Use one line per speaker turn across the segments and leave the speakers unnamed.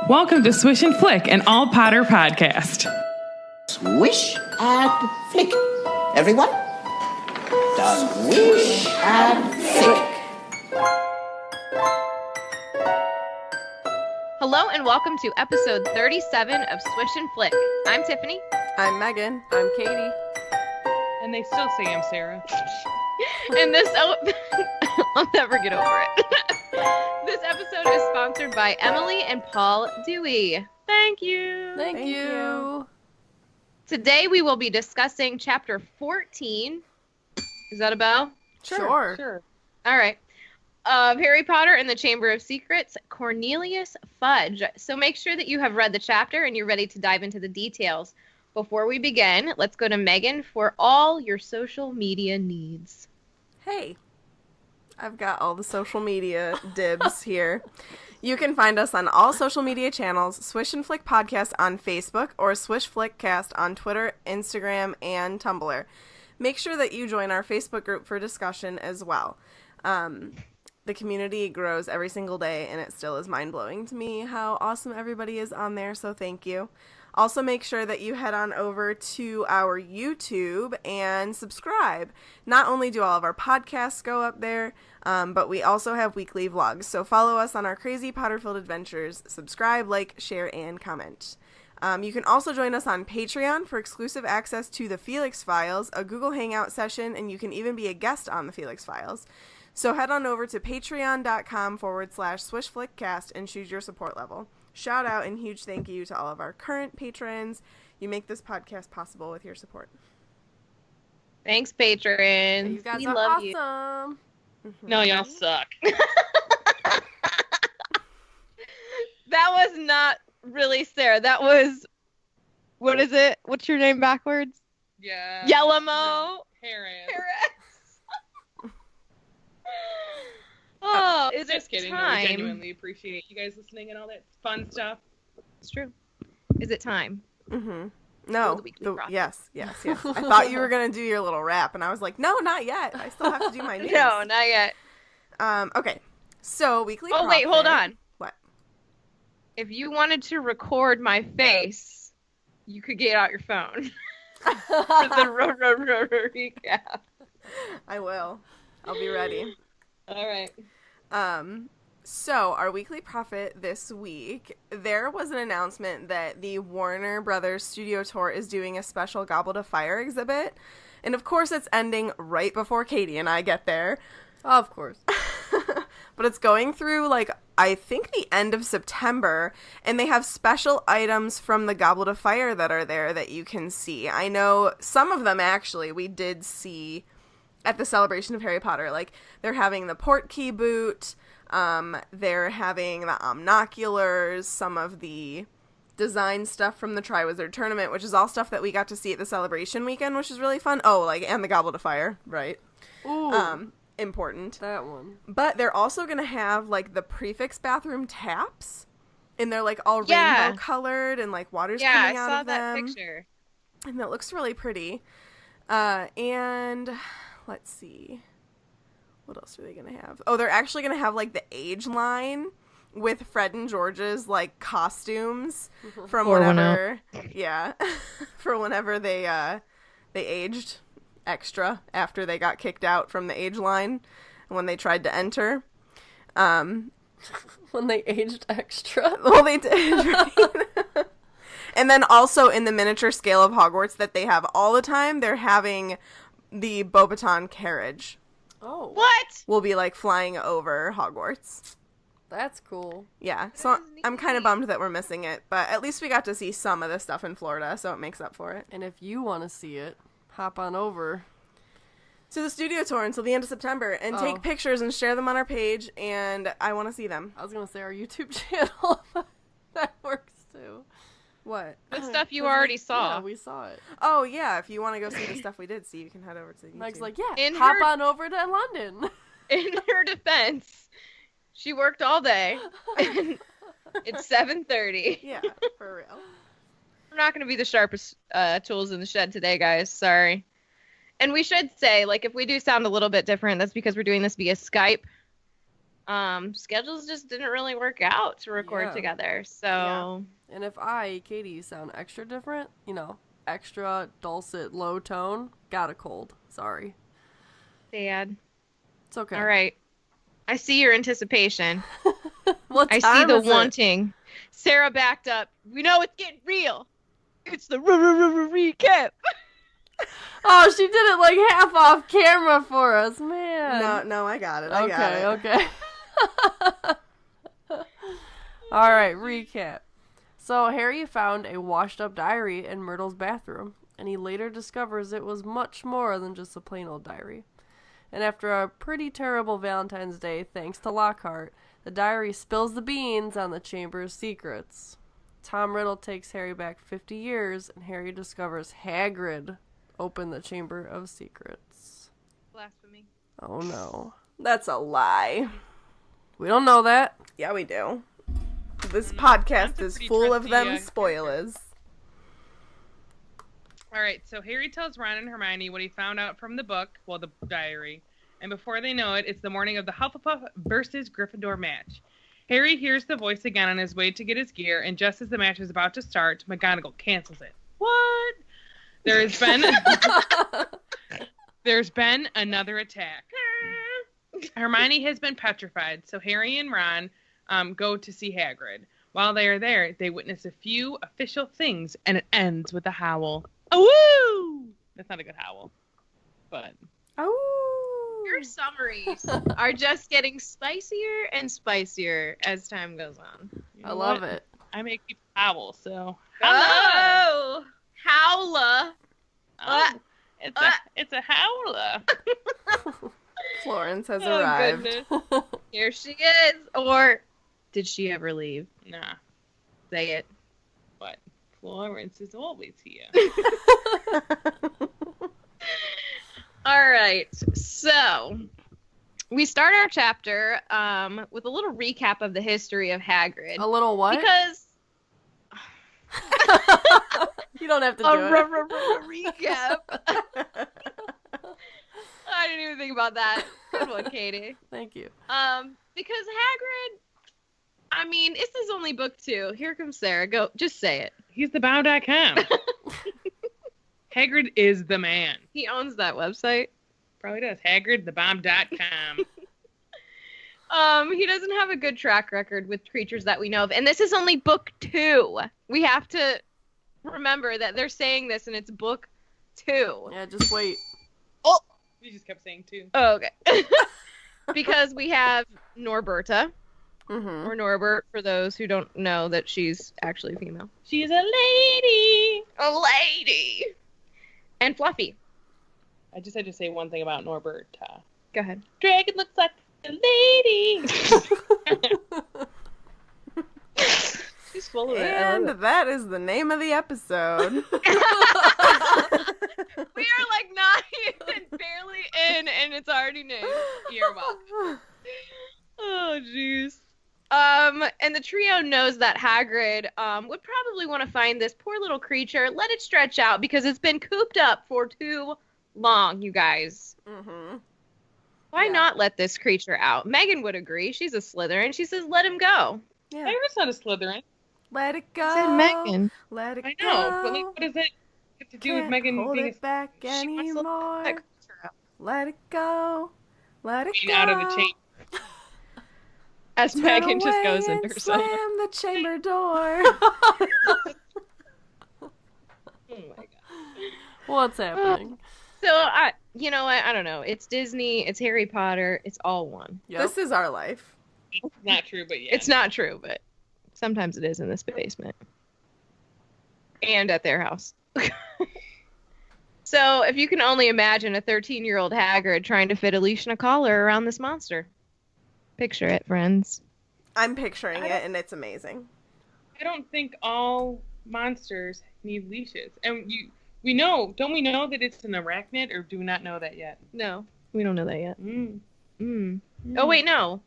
Welcome to Swish and Flick, an all-Potter podcast.
Swish and flick. Everyone? Swish and flick.
Hello and welcome to episode 37 of Swish and Flick. I'm Tiffany.
I'm Megan. I'm Katie.
And they still say I'm Sarah.
And I'll never get over it. This episode is sponsored by Emily and Paul Dewey. Thank you.
Thank you.
Today we will be discussing chapter 14. Is that a bell?
Sure.
All right. Of Harry Potter and the Chamber of Secrets, Cornelius Fudge. So make sure that you have read the chapter and you're ready to dive into the details. Before we begin, let's go to Megan for all your social media needs.
Hey, I've got all the social media dibs here. You can find us on all social media channels, Swish and Flick Podcast on Facebook or Swish Flickcast on Twitter, Instagram, and Tumblr. Make sure that you join our Facebook group for discussion as well. The community grows every single day, and it still is mind-blowing to me how awesome everybody is on there, so thank you. Also, make sure that you head on over to our YouTube and subscribe. Not only do all of our podcasts go up there, but we also have weekly vlogs. So follow us on our crazy Potter-filled adventures. Subscribe, like, share, and comment. You can also join us on Patreon for exclusive access to the Felix Files, a Google Hangout session, and you can even be a guest on the Felix Files. So head on over to patreon.com/swishflickcast and choose your support level. Shout out and huge thank you to all of our current patrons. You make this podcast possible with your support.
Thanks, patrons.
You guys
we
are
love
awesome.
you.
No, y'all suck.
That was not really Sarah. That was, what is it? What's your name backwards?
Yeah.
Yellamo.
Harris.
Oh, is
Just
it
kidding.
time?
We genuinely appreciate you guys listening and all that fun stuff.
It's true. Is it time?
Mm-hmm. No.
The weekly prophet.
Yes. I thought you were going to do your little rap, and I was like, no, not yet. I still have to do my news.
No, not yet.
Okay. So, weekly
Oh, wait, hold on.
What?
If you wanted to record my face, you could get out your phone for the recap.
I will. I'll be ready.
All right.
So our weekly prophet this week, there was an announcement that the Warner Brothers Studio Tour is doing a special Goblet of Fire exhibit. And of course it's ending right before Katie and I get there.
Of course.
But it's going through, like, I think the end of September, and they have special items from the Goblet of Fire that are there that you can see. I know some of them, actually, we did see at the celebration of Harry Potter. Like, they're having the Portkey boot, they're having the omnoculars, some of the design stuff from the Triwizard Tournament, which is all stuff that we got to see at the celebration weekend, which is really fun. Oh, like, and the Goblet of Fire, right?
Ooh.
Important.
That one.
But they're also going to have, like, the prefix bathroom taps, and they're, like, all rainbow colored, and, like, water's coming out of them.
Yeah, I saw that picture.
And it looks really pretty. And let's see. What else are they going to have? Oh, they're actually going to have, like, the age line with Fred and George's, like, costumes from whenever. Yeah. For whenever they aged extra after they got kicked out from the age line when they tried to enter.
When they aged extra.
Well, they did, right? And then also in the miniature scale of Hogwarts that they have all the time, they're having the Beauxbaton carriage.
Oh.
What?
Will be, like, flying over Hogwarts.
That's cool.
Yeah, so I'm kind of bummed that we're missing it, but at least we got to see some of the stuff in Florida, so it makes up for it.
And if you want to see it, hop on over
to the studio tour until the end of September and take pictures and share them on our page, and I want to see them.
I was going to say our YouTube channel. That works too.
What?
The stuff you already saw.
Yeah, we saw it.
Oh, yeah, if you want to go see the stuff we did see, you can head over to YouTube.
Mike's like, yeah,
In
hop
her-
on over to London.
In her defense, she worked all day. It's 7:30.
Yeah, for real.
We're not going to be the sharpest tools in the shed today, guys. Sorry. And we should say, like, if we do sound a little bit different, that's because we're doing this via Skype. schedules just didn't really work out to record
Yeah.
together. So
And if I, Katie, sound extra different, extra dulcet, low tone, got a cold. Sorry.
sad.
It's okay.
All right. I see your anticipation.
What
I see
time
the
is it?
wanting. Sarah backed up. We know it's getting real. It's the recap.
Oh, she did it like half off camera for us, man.
No, I got it. I got it.
Okay. All right, recap. So Harry found a washed-up diary in Myrtle's bathroom, and he later discovers it was much more than just a plain old diary. And after a pretty terrible Valentine's Day, thanks to Lockhart, the diary spills the beans on the Chamber of Secrets. Tom Riddle takes Harry back 50 years, and Harry discovers Hagrid opened the Chamber of Secrets.
Blasphemy.
Oh no.
That's a lie.
We don't know that.
Yeah, we do. This podcast
That's a
is
pretty
full of
trusty,
them spoilers.
All right, so Harry tells Ron and Hermione what he found out from the book, the diary. And before they know it, it's the morning of the Hufflepuff versus Gryffindor match. Harry hears the voice again on his way to get his gear, and just as the match is about to start, McGonagall cancels it. What? There's been another attack. Hermione has been petrified, so Harry and Ron go to see Hagrid. While they are there, they witness a few official things, and it ends with a howl. Oh, woo! That's not a good howl, but
Oh.
Your summaries are just getting spicier and spicier as time goes on.
you
I
know
love
what?
it.
I make people howl, so
Oh, howler.
Oh, it's a howler.
Florence has
Oh,
arrived.
goodness. Here she is. Or did she ever leave?
Nah,
Say it.
but Florence is always here.
All right. So we start our chapter with a little recap of the history of Hagrid.
A little what?
Because
You don't have to do it.
recap. I didn't even think about that. Good one, Katie.
Thank you.
Because Hagrid, I mean, this is only book 2. Here comes Sarah. Go, just say it.
He's the bomb.com. Hagrid is the man.
He owns that website.
Probably does. HagridTheBomb.com.
He doesn't have a good track record with creatures that we know of, and this is only book 2. We have to remember that they're saying this, and it's book 2.
Yeah, just wait.
You just kept saying two.
Oh, okay. Because we have Norberta,
Mm-hmm.
or Norbert, for those who don't know that she's actually female.
She's a lady.
A lady! And Fluffy.
I just had to say one thing about Norbert.
Go ahead.
Dragon looks like a lady.
She's full of it. I
And
love it.
that is the name of the episode.
We are like not even barely in, and it's already named Earmuff. Oh, jeez. And the trio knows that Hagrid would probably want to find this poor little creature, let it stretch out because it's been cooped up for too long, you guys.
Mm-hmm.
Why
Yeah.
not let this creature out? Megan would agree. She's a Slytherin. She says, let him go.
Yeah.
Hagrid's not a Slytherin.
Let it go.
Said Megan.
Let it
I
go.
know, but like, what does it have to do with
Can't
Megan
hold
being
it back
She wants to let
anymore.
that creature out.
Let it go. Let it go.
out of the chain?
As
Turn
Megan just
away
goes
and
into herself.
slam the chamber door.
Oh my god.
What's happening?
So, I don't know. It's Disney. It's Harry Potter. It's all one.
Yep.
This is our life.
It's not true, but yeah.
It's not true, but sometimes it is in this basement. And at their house. So, if you can only imagine a 13-year-old Hagrid trying to fit a leash and a collar around this monster. Picture it, friends.
I'm picturing it, and it's amazing.
I don't think all monsters need leashes. And we know, don't we know that it's an arachnid, or do we not know that yet?
No, we don't know that yet.
Mm.
Oh, wait, no.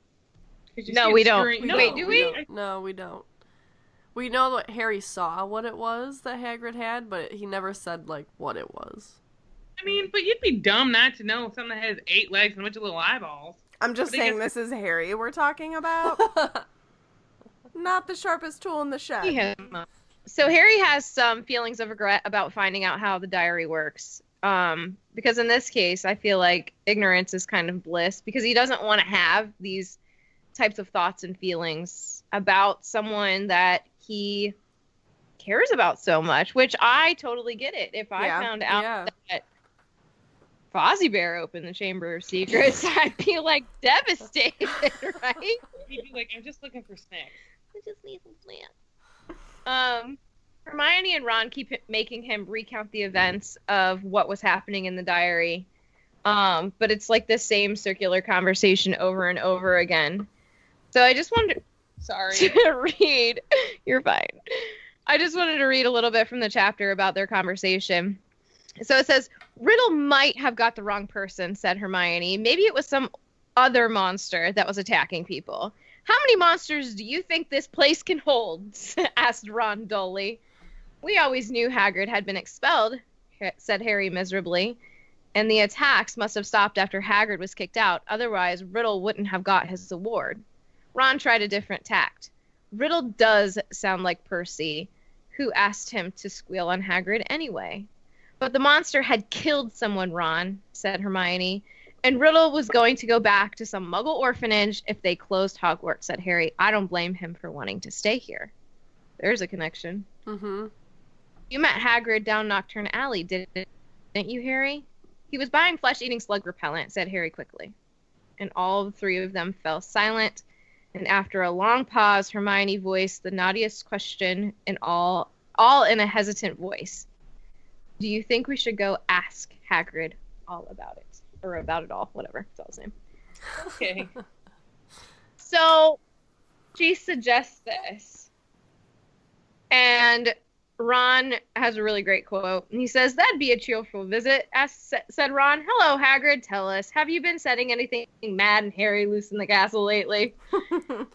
'Cause you
No,
see
we
it
don't.
scurrying-
No, wait, do we?
don't. No, we don't. We know that Harry saw what it was that Hagrid had, but he never said, like, what it was.
I mean, but you'd be dumb not to know something that has 8 legs and a bunch of little eyeballs.
I'm just saying this is Harry we're talking about. Not the sharpest tool in the shed.
Yeah. So Harry has some feelings of regret about finding out how the diary works. Because in this case, I feel like ignorance is kind of bliss because he doesn't want to have these types of thoughts and feelings about someone that he cares about so much, which I totally get it. If I found out that Fozzie Bear opened the Chamber of Secrets, I'd be like devastated, right?
He'd be like, I'm just looking for snacks.
I just need some snacks. Hermione and Ron keep making him recount the events of what was happening in the diary. But it's like the same circular conversation over and over again. So I just wanted to read. You're fine. I just wanted to read a little bit from the chapter about their conversation. So it says, Riddle might have got the wrong person, said Hermione. Maybe it was some other monster that was attacking people. How many monsters do you think this place can hold? Asked Ron dully. We always knew Hagrid had been expelled, said Harry miserably. And the attacks must have stopped after Hagrid was kicked out. Otherwise, Riddle wouldn't have got his award. Ron tried a different tact. Riddle does sound like Percy, who asked him to squeal on Hagrid anyway. But the monster had killed someone, Ron, said Hermione. And Riddle was going to go back to some Muggle orphanage if they closed Hogwarts, said Harry. I don't blame him for wanting to stay here. There's a connection.
Mm-hmm.
You met Hagrid down Nocturne Alley, didn't you, Harry? He was buying flesh-eating slug repellent, said Harry quickly. And all three of them fell silent. And after a long pause, Hermione voiced the naughtiest question in all in a hesitant voice. Do you think we should go ask Hagrid all about it? Or about it all, whatever. It's all the same.
Okay.
So, she suggests this. And Ron has a really great quote. He says, that'd be a cheerful visit, said Ron. Hello, Hagrid. Tell us, have you been setting anything mad and hairy loose in the castle lately?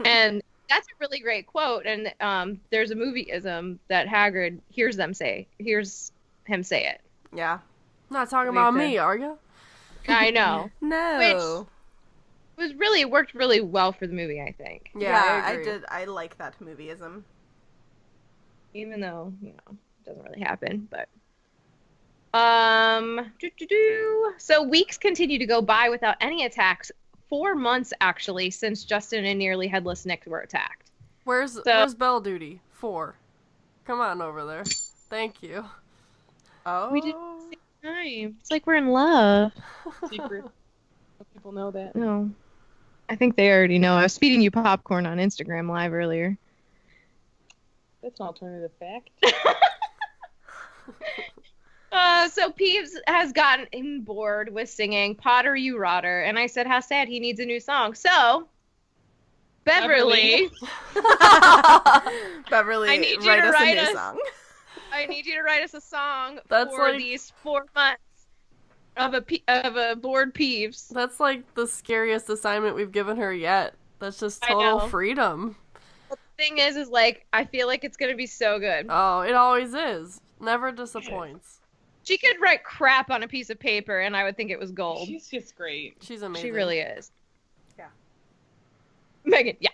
And that's a really great quote. And there's a movieism that Hagrid hears him say it.
Yeah.
Not talking about me, are you?
I know.
No.
Which worked really well for the movie, I think.
Yeah, I did. I like that movieism.
Even though, it doesn't really happen, but. So weeks continue to go by without any attacks. 4 months, actually, since Justin and Nearly Headless Nick were attacked.
Where's Bell Duty? 4. Come on over there. Thank you.
Oh.
We didn't say time. It's like we're in love.
Secret. People know that.
No. I think they already know. I was feeding you popcorn on Instagram Live earlier.
That's an alternative fact.
So Peeves has gotten bored with singing Potter You Rotter, and I said how sad he needs a new song. So, Beverly, I need you to write us a new song. I need you to write us a song for these 4 months of a bored Peeves.
That's like the scariest assignment we've given her yet. That's just total freedom.
The thing is like, I feel like it's going to be so good.
Oh, it always is. Never disappoints.
She could write crap on a piece of paper, and I would think it was gold.
She's just great.
She's amazing.
She really is.
Yeah.
Megan, yeah.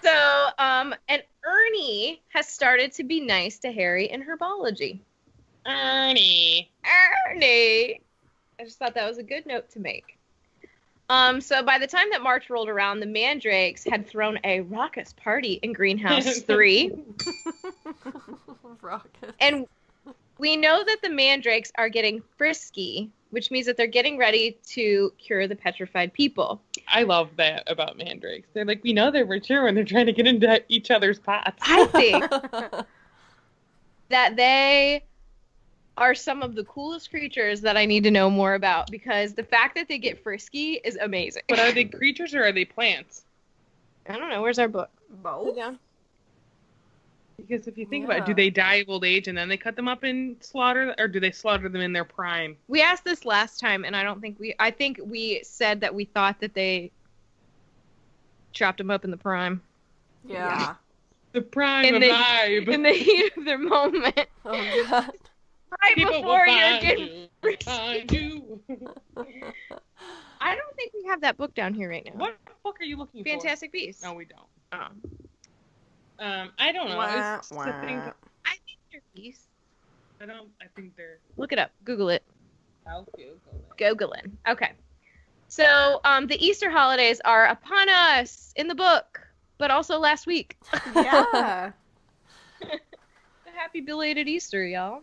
So, and Ernie has started to be nice to Harry in herbology. Ernie. I just thought that was a good note to make. So by the time that March rolled around, the Mandrakes had thrown a raucous party in Greenhouse 3.
Raucous.
And we know that the Mandrakes are getting frisky, which means that they're getting ready to cure the petrified people.
I love that about mandrakes. They're like, we know they're mature when they're trying to get into each other's pots.
I think that they are some of the coolest creatures that I need to know more about, because the fact that they get frisky is amazing.
But are they creatures or are they plants?
I don't know. Where's our book?
Both.
Yeah.
Because if you think about it, do they die of old age and then they cut them up and slaughter, or do they slaughter them in their prime?
We asked this last time, and I think we said that we thought that they chopped them up in the prime.
Yeah.
The prime of vibe.
In the heat of their moment.
Oh, God.
Right
People
before
will
you're
find
getting
you. Find you.
I don't think we have that book down here right now.
What the fuck are you looking for?
Fantastic Beasts.
No, we don't.
Oh.
I don't know.
Wah,
It's just a thing.
wah.
I think they're beasts.
I think they're.
Look it up. Google it.
I'll Google it.
Googling. Okay. So, the Easter holidays are upon us in the book, but also last week.
Yeah.
Happy belated Easter, y'all.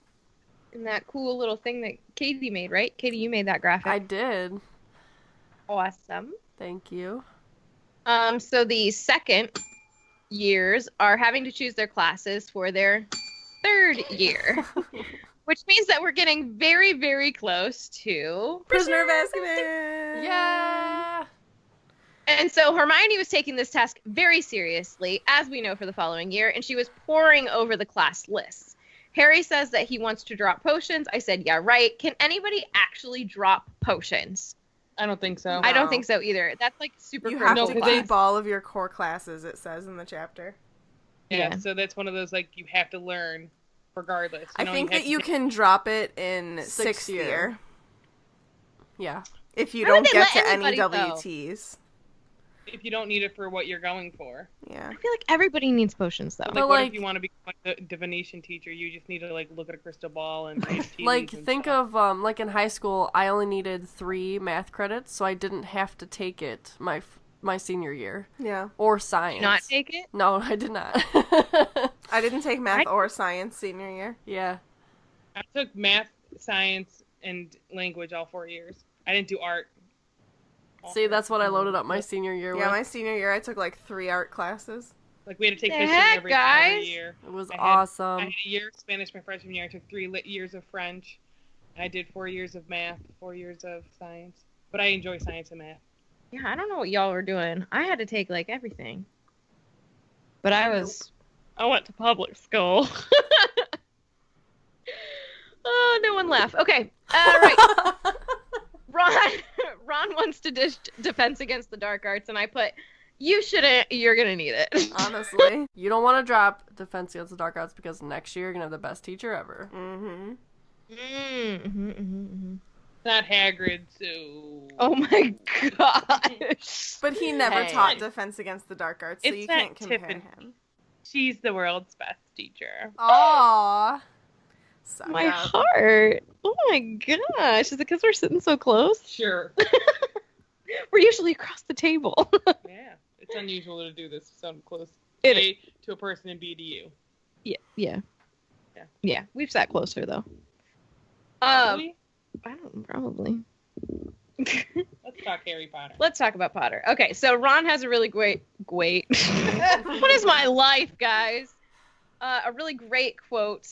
And that cool little thing that Katie made, right? Katie, you made that graphic.
I did.
Awesome.
Thank you.
So the second years are having to choose their classes for their third year, which means that we're getting very, very close to
Prisoner of Azkaban.
Yeah.
And so Hermione was taking this task very seriously, as we know for the following year, and she was poring over the class lists. Harry says that he wants to drop potions. I said, yeah, right. Can anybody actually drop potions?
I don't think so.
I don't think so either. That's like super
You have
critical
to
class.
keep all of your core classes, it says in the chapter.
Yeah, so that's one of those, like, you have to learn regardless.
I think that you can drop it in
Sixth
sixth
year.
year
Yeah.
if you
Why would
don't
they
get
let
to any
anybody, though?
WTs.
If you don't need it for what you're going for.
Yeah.
I feel like everybody needs potions, though.
Like,
But,
what
like-
if you want to become like a divination teacher? You just need to, like, look at a crystal ball and read tea
Like,
leaves and
think
stuff.
of, like, in high school, I only needed 3 math credits, so I didn't have to take it my senior year.
Yeah.
Or science.
Not take it?
No, I did not.
I didn't take math or science senior year.
Yeah.
I took math, science, and language all 4 years. I didn't do art.
See, that's what I loaded up my senior year
Yeah,
with.
my senior year I took like 3 art classes.
Like, we had to take
The
history
heck,
every
guys?
year.
It was
I
awesome.
had a year of Spanish my freshman year. I took 3 years of French. I did 4 years of math, 4 years of science. But I enjoy science and math.
Yeah, I don't know what y'all were doing. I had to take, like, everything. But I went to public school. Oh, no one laughed. Okay, right. Ron wants to dish Defense Against the Dark Arts, and I put, you shouldn't, you're gonna need it.
Honestly.
You don't want to drop Defense Against the Dark Arts because next year you're going to have the best teacher ever.
Mm-hmm.
It's not Hagrid, so...
Oh my gosh.
But he never
Hey.
taught Defense Against the Dark Arts, so
It's
you
not
can't compare
Tiffany.
him.
She's the world's best teacher.
Aww. Suck
My
up.
heart. Oh my gosh. Is it because we're sitting so close?
Sure.
We're usually across the table.
Yeah. It's unusual to do this so close.
It
A, to a person, and B, to you.
Yeah.
Yeah.
We've sat closer though.
Probably.
I don't probably.
Let's talk Harry Potter.
Let's talk about Potter. Okay, so Ron has a really great. What is my life, guys? A really great quote.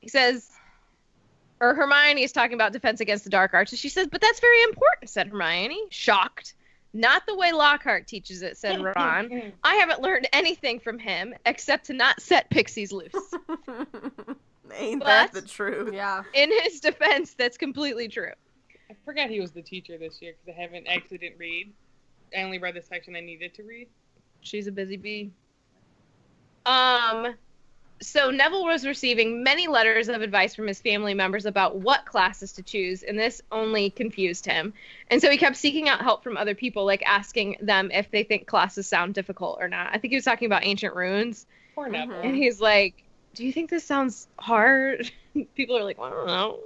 He says, or Hermione is talking about Defense Against the Dark Arts, and she says, "But that's very important," said Hermione, shocked. "Not the way Lockhart teaches it," said Ron. "I haven't learned anything from him except to not set pixies loose."
Ain't
But-
that the truth?
Yeah.
In his defense, that's completely true.
I forgot he was the teacher this year because I didn't read. I only read the section I needed to read.
She's a busy bee. So Neville was receiving many letters of advice from his family members about what classes to choose, and this only confused him. And so he kept seeking out help from other people, like asking them if they think classes sound difficult or not. I think he was talking about ancient runes,
Poor Neville.
and he's like, "Do you think this sounds hard?" People are like, "Well, I don't know."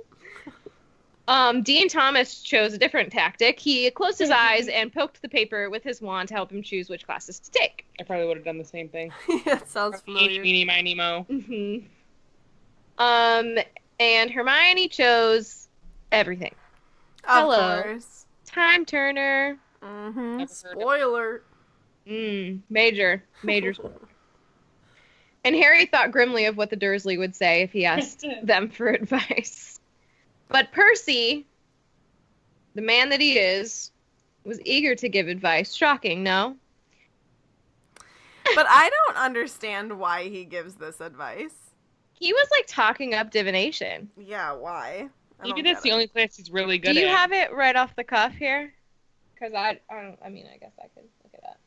Dean Thomas chose a different tactic. He closed his eyes and poked the paper with his wand to help him choose which classes to take.
I probably would have done the same thing.
Yeah, it sounds
Eeny,
familiar.
meeny, miny, mo.
Mm-hmm. And Hermione chose everything.
Of
Hello.
course.
Time Turner.
Mm-hmm.
Never heard of it.
Spoiler.
Major spoiler. And Harry thought grimly of what the Dursley would say if he asked them for advice. But Percy, the man that he is, was eager to give advice. Shocking, no?
But I don't understand why he gives this advice.
He was like talking up divination.
Yeah, why? I
Maybe
don't
that's
get
the
it.
only class he's really good
Do you
at.
have it right off the cuff here? Because I guess I could look it up.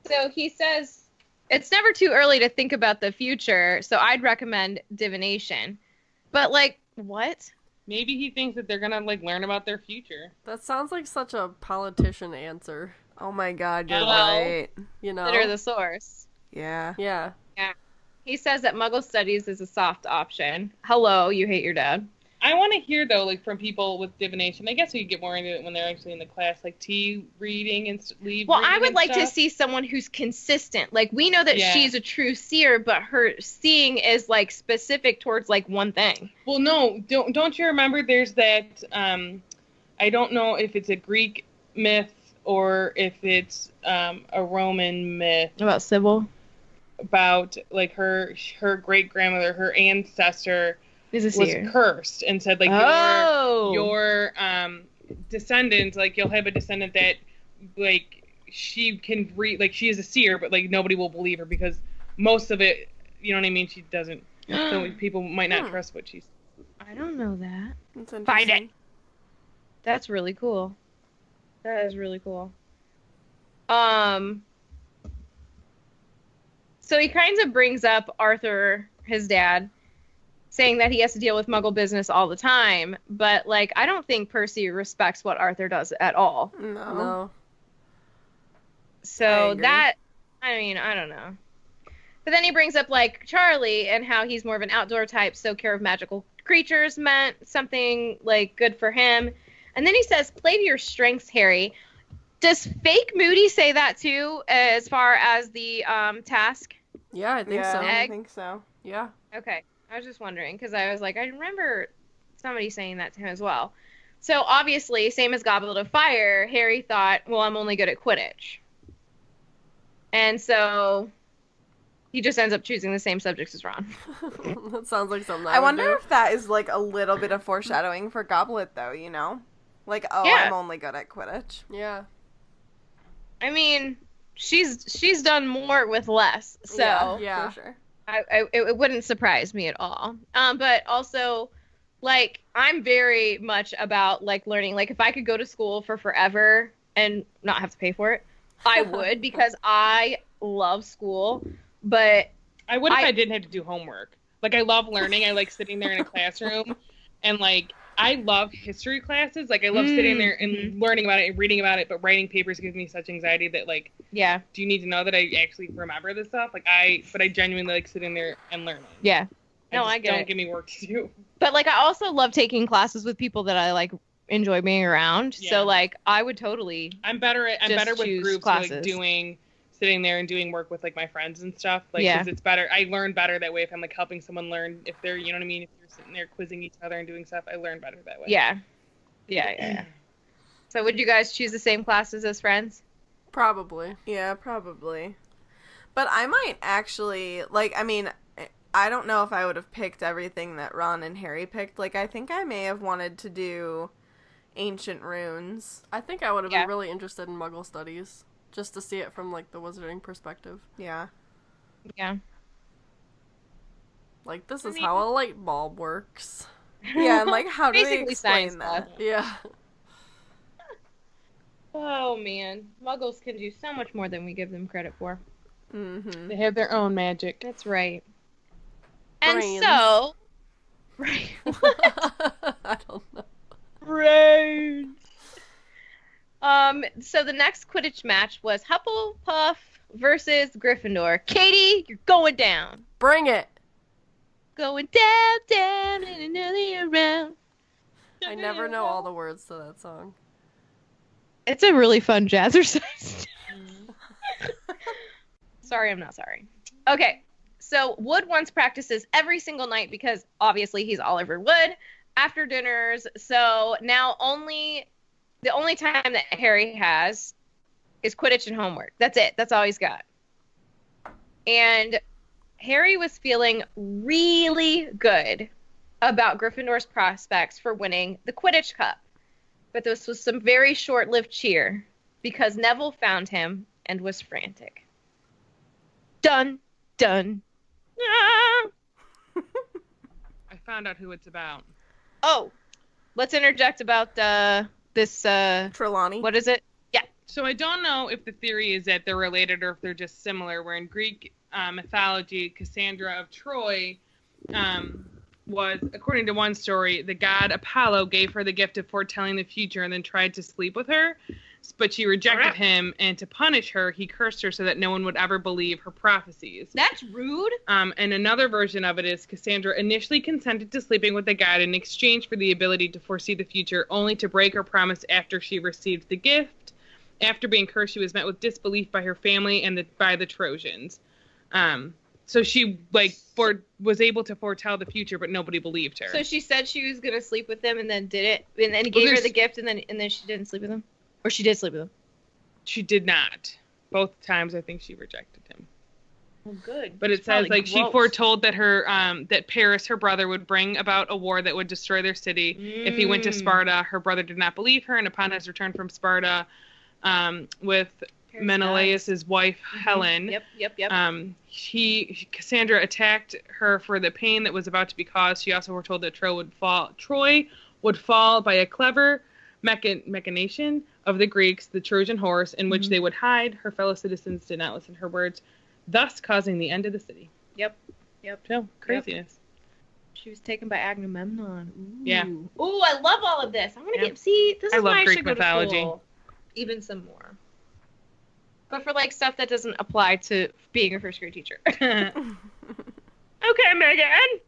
So he says, it's never too early to think about the future, so I'd recommend divination. But, like, what?
Maybe he thinks that they're gonna like learn about their future.
That sounds like such a politician answer.
Oh my god, you're
Well,
right.
You know?
Consider the source.
Yeah.
Yeah.
He says that Muggle studies is a soft option. Hello, you hate your dad.
I want to hear though, like from people with divination. I guess we could get more into it when they're actually in the class, like tea reading and leave.
Well,
reading
I would
and
like to
stuff.
see someone who's consistent. Like, we know that
Yeah.
she's a true seer, but her seeing is like specific towards like one thing.
Well, no, don't you remember? There's that. I don't know if it's a Greek myth or if it's a Roman myth
About Sybil
about like her great grandmother, her ancestor
is a
was
seer.
cursed and said like
Oh.
your descendants, like you'll have a descendant that like she can read, like she is a seer, but like nobody will believe her because most of it, you know what I mean, she doesn't. So people might not trust what she's.
I don't know that.
That's
Find
interesting.
it. That's really cool. That is really cool. So he kind of brings up Arthur, his dad, saying that he has to deal with Muggle business all the time, but like I don't think Percy respects what Arthur does at all.
No.
No.
I
So
agree.
that, I mean, I don't know. But then he brings up like Charlie and how he's more of an outdoor type, so care of magical creatures meant something like good for him. And then he says, play to your strengths, Harry. Does fake Moody say that too, as far as the task?
Yeah, I think
Yeah,
so.
I
Egg?
think so.
Yeah.
Okay, I was just wondering, because I was like, I remember somebody saying that to him as well. So obviously, same as Goblet of Fire, Harry thought, well, I'm only good at Quidditch. And so he just ends up choosing the same subjects as Ron.
That sounds like something I
I
would
wonder
do.
if that is like a little bit of foreshadowing for Goblet, though, you know? Like, oh,
Yeah.
I'm only good at Quidditch.
Yeah.
I mean, she's done more with less, so
Yeah.
For sure.
it wouldn't surprise me at all. But also, like, I'm very much about like learning. Like, if I could go to school for forever and not have to pay for it, I would, because I love school. But
I would if I didn't have to do homework. Like I love learning. I like sitting there in a classroom, and like I love history classes. Like I love sitting there and learning about it and reading about it. But writing papers gives me such anxiety that like,
yeah,
do you need to know that I actually remember this stuff? Like but I genuinely like sitting there and learning.
yeah. No, I get
don't
it.
give me work to do.
But like, I also love taking classes with people that I like enjoy being around.
Yeah.
So like, I would totally.
I'm better
Just
with
choose
groups,
classes.
like sitting there and doing work with like my friends and stuff. Like,
Yeah.
'cause it's better. I learn better that way if I'm like helping someone learn. If they're, you know what I mean. If you're sitting there quizzing each other and doing stuff, I learn better that way.
Yeah. So would you guys choose the same classes as friends?
Probably.
Yeah, probably. But I might actually, like, I mean, I don't know if I would have picked everything that Ron and Harry picked. Like, I think I may have wanted to do ancient runes.
I think I would have
Yeah.
been really interested in Muggle studies, just to see it from like the wizarding perspective.
Yeah.
Yeah.
Like, this is
mean-
how a light bulb works.
Yeah, and like, how do they
Basically science
explain that?
class.
Yeah.
Oh man, Muggles can do so much more than we give them credit for.
Mm-hmm.
They have their own magic.
That's right. And
Brains.
so, right.
I don't know.
Brains. So the next Quidditch match was Hufflepuff versus Gryffindor. Katie, you're going down.
Bring it!
Going down, down, and another round.
I never know all the words to that song.
It's a really fun jazzercise. Sorry, I'm not sorry. Okay, so Wood once practices every single night because obviously he's Oliver Wood after dinners. So now the only time that Harry has is Quidditch and homework. That's it. That's all he's got. And Harry was feeling really good about Gryffindor's prospects for winning the Quidditch Cup. But this was some very short-lived cheer because Neville found him and was frantic. Dun, dun. Ah.
I found out who it's about.
Oh, let's interject about this,
Trelawney.
what is it?
So I don't know if the theory is that they're related or if they're just similar. Where in Greek mythology, Cassandra of Troy was, according to one story, the god Apollo gave her the gift of foretelling the future and then tried to sleep with her, but she rejected him, and to punish her, he cursed her so that no one would ever believe her prophecies.
That's rude.
And another version of it is Cassandra initially consented to sleeping with the god in exchange for the ability to foresee the future, only to break her promise after she received the gift. After being cursed, she was met with disbelief by her family and by the Trojans. So she was able to foretell the future, but nobody believed her.
So she said she was gonna sleep with him, and then did it, and then he gave her the gift, and then she didn't sleep with him, or she did sleep with him.
She did not. Both times, I think she rejected him.
Well, good.
But it says she foretold that that Paris, her brother, would bring about a war that would destroy their city if he went to Sparta. Her brother did not believe her, and upon his return from Sparta, with Menelaus's wife Helen.
Yep.
Cassandra attacked her for the pain that was about to be caused. She also foretold that Troy would fall by a clever machination of the Greeks, the Trojan horse, in which they would hide. Her fellow citizens did not listen to her words, thus causing the end of the city.
Yep.
So craziness.
She was taken by Agamemnon. Ooh.
Yeah.
Ooh, I love all of this. I'm gonna this is
love
why I
Greek
should go
mythology.
to school. Even some more. But for stuff that doesn't apply to being a first grade teacher.
Okay, Megan.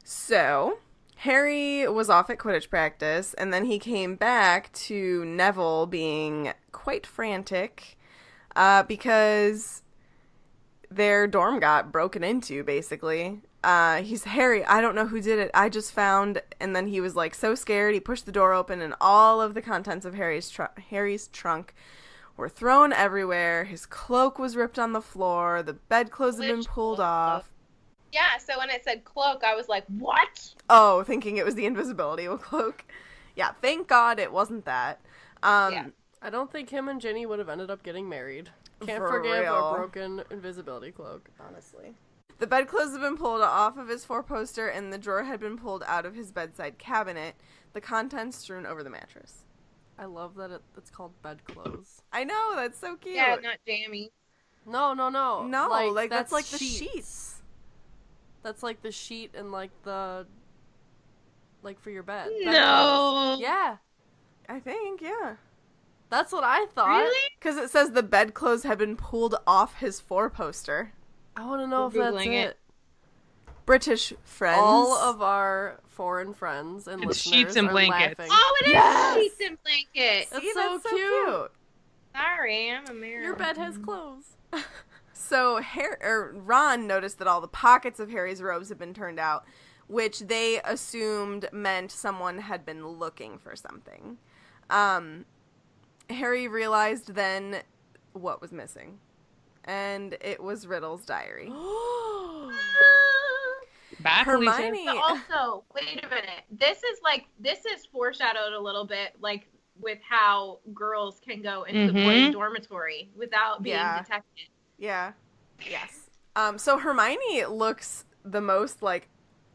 So, Harry was off at Quidditch practice, and then he came back to Neville being quite frantic because their dorm got broken into, basically. He's, Harry, I don't know who did it. I just found, and then he was so scared. He pushed the door open, and all of the contents of Harry's trunk were thrown everywhere. His cloak was ripped on the floor. The bedclothes had been pulled off.
Yeah, so when it said cloak, I was like, what?
Oh, thinking it was the invisibility cloak. Yeah, thank God it wasn't that.
I don't think him and Ginny would have ended up getting married. Can't forgive a broken invisibility cloak, honestly.
The bedclothes had been pulled off of his four-poster, and the drawer had been pulled out of his bedside cabinet, the contents strewn over the mattress.
I love that it's called bedclothes.
I know, that's so cute.
Yeah, not jammy.
No.
No, that's the sheets.
That's the sheet and the for your bed.
No.
Yeah.
I think, yeah.
That's what I thought.
Really?
Because it says the bedclothes had been pulled off his four-poster.
I want to know if that's it.
British friends.
All of our foreign friends and listeners
sheets and blankets.
Laughing.
Oh, it is
Yes!
sheets and blankets.
That's
that's
so cute.
Sorry, I'm American.
Your bed has clothes.
So Ron noticed that all the pockets of Harry's robes had been turned out, which they assumed meant someone had been looking for something. Harry realized then what was missing, and it was Riddle's diary. Hermione.
But also, wait a minute. This is foreshadowed a little bit, with how girls can go into the boys' dormitory without being detected.
Yeah. Yes. So Hermione looks the most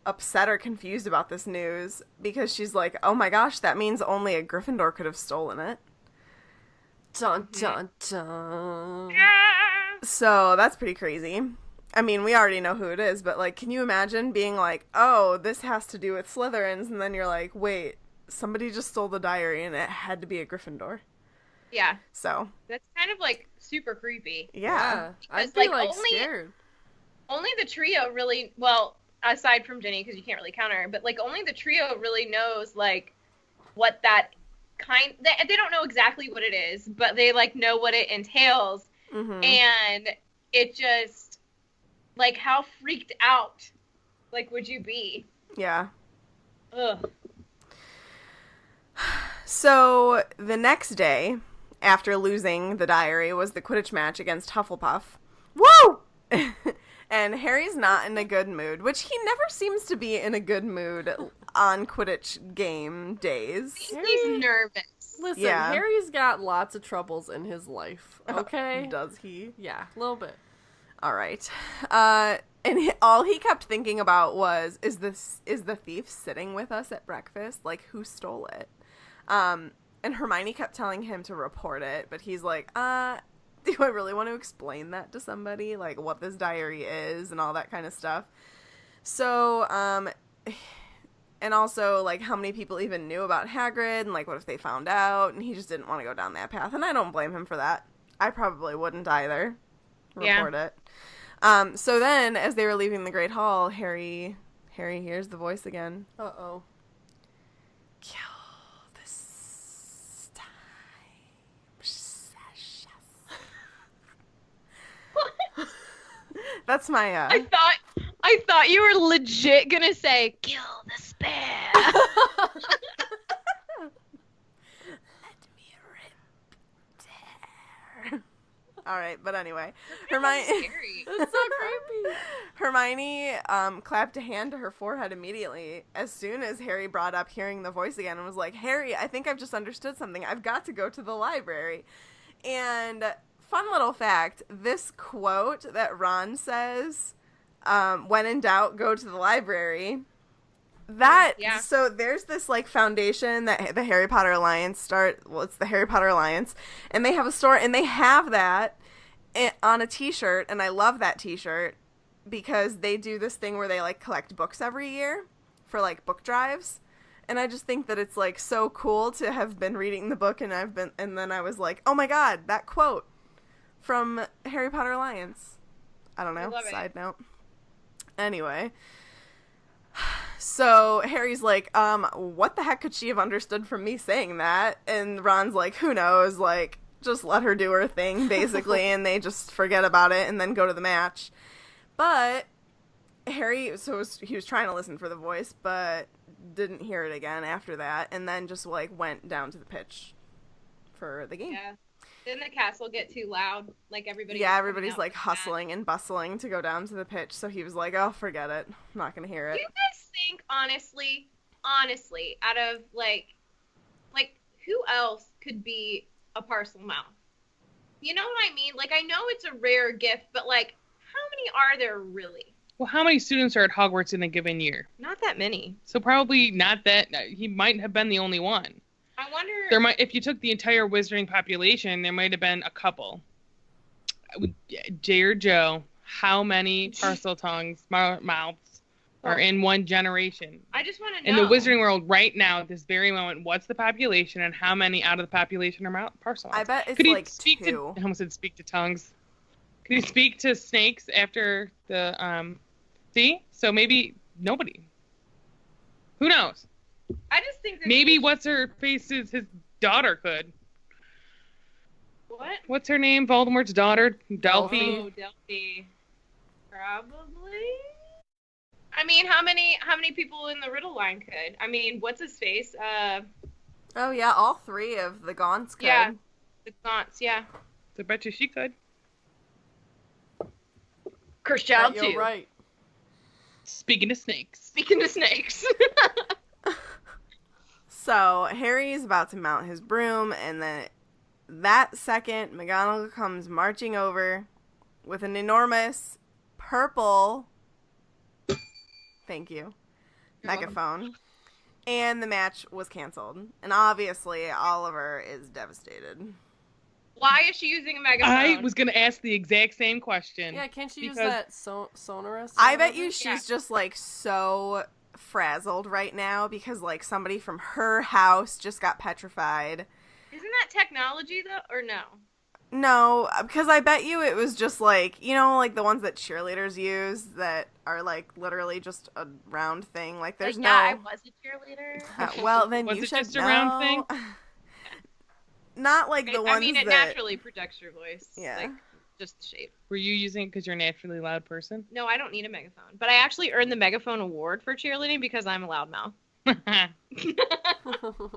upset or confused about this news because she's like, "Oh my gosh, that means only a Gryffindor could have stolen it."
Dun dun dun.
So that's pretty crazy. I mean, we already know who it is, but can you imagine being like, "Oh, this has to do with Slytherins," and then you're like, "Wait, somebody just stole the diary and it had to be a Gryffindor."
Yeah.
So
that's kind of super creepy.
Yeah.
I'd be
only,
scared.
Only the trio really, well, aside from Ginny, because you can't really count her, but only the trio really knows what that they don't know exactly what it is, but they know what it entails.
Mm-hmm.
And it just how freaked out would you be?
Yeah.
Ugh.
So the next day, after losing the diary, was the Quidditch match against Hufflepuff. Woo! And Harry's not in a good mood, which he never seems to be in a good mood on Quidditch game days.
He's nervous.
Listen,
Yeah.
Harry's got lots of troubles in his life, okay?
Does he?
Yeah, a little bit.
All right. And all he kept thinking about was, is the thief sitting with us at breakfast? Who stole it? And Hermione kept telling him to report it, but he's like, do I really want to explain that to somebody? What this diary is and all that kind of stuff. So, and also, like, how many people even knew about Hagrid, and, like, what if they found out, and he just didn't want to go down that path, and I don't blame him for that. I probably wouldn't either. Report it. So then, as they were leaving the Great Hall, Harry hears the voice again.
Uh-oh.
Kill this time. That's my,
I thought you were legit gonna say, kill the spare.
Let me rip tear. All right, but anyway, Hermione.
That's so creepy.
Hermione clapped a hand to her forehead immediately as soon as Harry brought up hearing the voice again and was like, Harry, I think I've just understood something. I've got to go to the library. And fun little fact, this quote that Ron says, when in doubt, go to the library. So there's this, like, foundation that the Harry Potter Alliance it's the Harry Potter Alliance, and they have a store, and they have that on a t-shirt, and I love that t-shirt, because they do this thing where they, like, collect books every year for, like, book drives, and I just think that it's, like, so cool to have been reading the book, and then I was like, oh my god, that quote from Harry Potter Alliance. I don't know, side note. Anyway, so Harry's like, what the heck could she have understood from me saying that? And Ron's like, who knows, like, just let her do her thing, basically, and they just forget about it and then go to the match. But Harry, he was trying to listen for the voice, but didn't hear it again after that, and then just, like, went down to the pitch for the game.
Yeah. Didn't the castle get too loud? Like,
everybody's, like, hustling and bustling to go down to the pitch, so he was like, oh, forget it. I'm not gonna hear it.
Do you guys think, honestly, out of, like, who else could be a parcel mouth? You know what I mean? Like, I know it's a rare gift, but, like, how many are there really?
Well, how many students are at Hogwarts in a given year?
Not that many.
So probably not that. He might have been the only one.
I wonder.
If you took the entire wizarding population, there might have been a couple. Jay or Joe, how many parcel tongues, mouths are in one generation?
I just want to know.
In the wizarding world right now, at this very moment, what's the population and how many out of the population are parcel mouths?
I bet it's like two.
I almost said speak to tongues. Could you speak to snakes after the, see? So maybe nobody. Who knows?
I just think that
maybe what's-her-face's his daughter could.
What?
What's her name? Voldemort's daughter? Delphi?
Oh, Delphi. Probably. I mean, how many people in the Riddle line could? I mean, what's his face?
Oh, yeah, all three of the Gaunts could.
Yeah, the Gaunts, yeah.
I bet you she could.
Cursed Child, too.
You're right.
Speaking of snakes.
So, Harry's about to mount his broom, and then that second, McGonagall comes marching over with an enormous purple, thank you, megaphone, and the match was canceled. And obviously, Oliver is devastated.
Why is she using a megaphone?
I was going to ask the exact same question.
Yeah, can't she use that sonorous?
I bet you she's just, like, so frazzled right now because, like, somebody from her house just got petrified.
Isn't that technology, though, or no?
No, because I bet you it was just, like, you know, like the ones that cheerleaders use that are, like, literally just a round thing. Like, there's no...
Yeah, I was a cheerleader.
Well, then
was
you
it
should
just a round thing?
Not like the ones that...
I mean, it naturally projects your voice.
Yeah.
Like, just the shape.
Were you using it because you're a naturally loud person?
No, I don't need a megaphone. But I actually earned the megaphone award for cheerleading because I'm a loudmouth.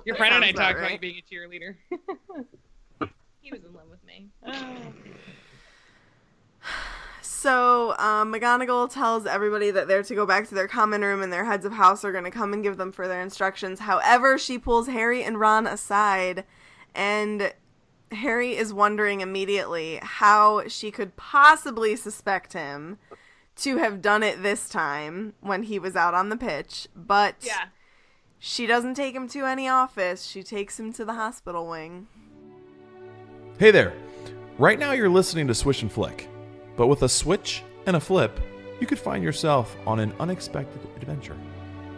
Your friend and I
Sounds
talked
about
about
right.
you being a cheerleader.
He was in love with me.
So, McGonagall tells everybody that they're to go back to their common room and their heads of house are going to come and give them further instructions. However, she pulls Harry and Ron aside, and Harry is wondering immediately how she could possibly suspect him to have done it this time when he was out on the pitch, but she doesn't take him to any office. She takes him to the hospital wing.
Hey there. Right now you're listening to Swish and Flick, but with a switch and a flip, you could find yourself on an unexpected adventure.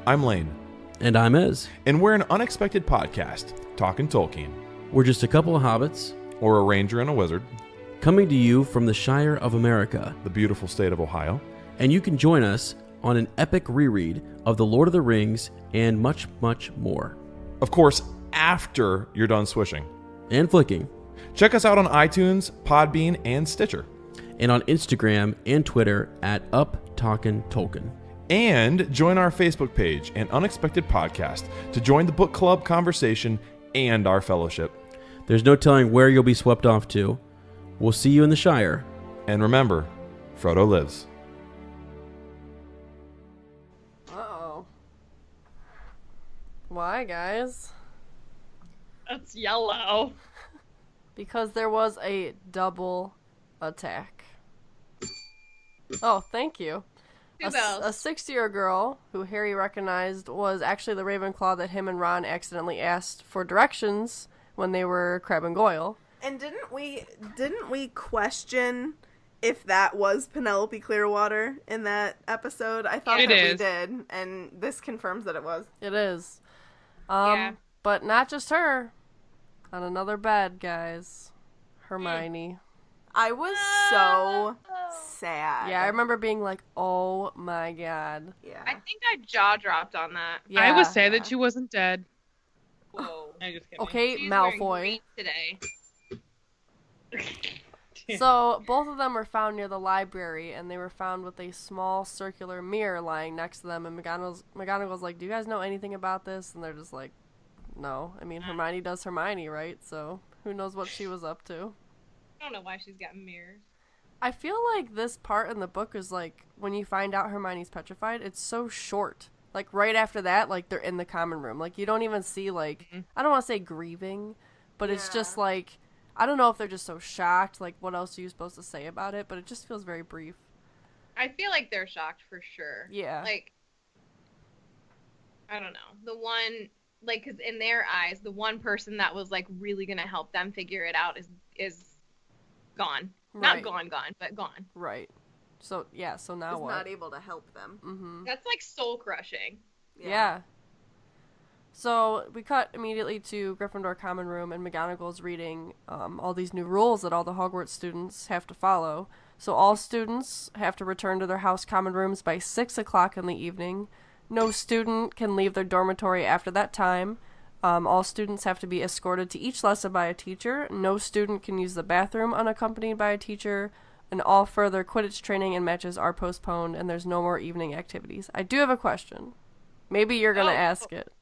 I'm Lane.
And I'm Ez.
And we're an unexpected podcast, talking Tolkien.
We're just a couple of hobbits.
Or a ranger and a wizard.
Coming to you from the Shire of America.
The beautiful state of Ohio.
And you can join us on an epic reread of The Lord of the Rings and much, much more.
Of course, after you're done swishing.
And flicking.
Check us out on iTunes, Podbean, and Stitcher.
And on Instagram and Twitter at UpTalkinTolkien.
And join our Facebook page and Unexpected Podcast to join the book club conversation and our fellowship.
There's no telling where you'll be swept off to. We'll see you in the Shire.
And remember, Frodo lives.
Uh-oh. Why, guys?
That's yellow.
Because there was a double attack. Oh, thank you. A 60-year-old girl who Harry recognized was actually the Ravenclaw that him and Ron accidentally asked for directions when they were Crabbe and Goyle.
And didn't we question if that was Penelope Clearwater in that episode? I thought we did, and this confirms that it was.
It is.
Yeah.
But not just her. On another bed, guys. Hermione.
I was so sad.
Yeah, I remember being like, oh my god.
Yeah.
I think I jaw dropped on that.
Yeah.
I was sad that she wasn't dead.
Whoa.
I just kidding.
Okay,
She's wearing
Malfoy.
green today.
So, both of them were found near the library, and they were found with a small circular mirror lying next to them, and McGonagall's like, do you guys know anything about this? And they're just like, no. I mean, Hermione does Hermione, right? So, who knows what she was up to.
I don't know why she's got mirrors.
I feel like this part in the book is like, when you find out Hermione's petrified, it's so short. Like, right after that, like, they're in the common room. Like, you don't even see, like, I don't want to say grieving, but it's just like, I don't know if they're just so shocked. Like, what else are you supposed to say about it? But it just feels very brief.
I feel like they're shocked for sure.
Yeah.
Like, I don't know. The one, like, because in their eyes, the one person that was, like, really going to help them figure it out is gone.
Right.
Not gone, but gone.
Right. So, yeah, so now
Is
what?
not able to help them.
Mm-hmm.
That's, like, soul-crushing.
Yeah. So we cut immediately to Gryffindor common room, and McGonagall's reading all these new rules that all the Hogwarts students have to follow. So all students have to return to their house common rooms by 6 o'clock in the evening. No student can leave their dormitory after that time. All students have to be escorted to each lesson by a teacher. No student can use the bathroom unaccompanied by a teacher. And all further Quidditch training and matches are postponed, and there's no more evening activities. I do have a question. Maybe you're going to ask it.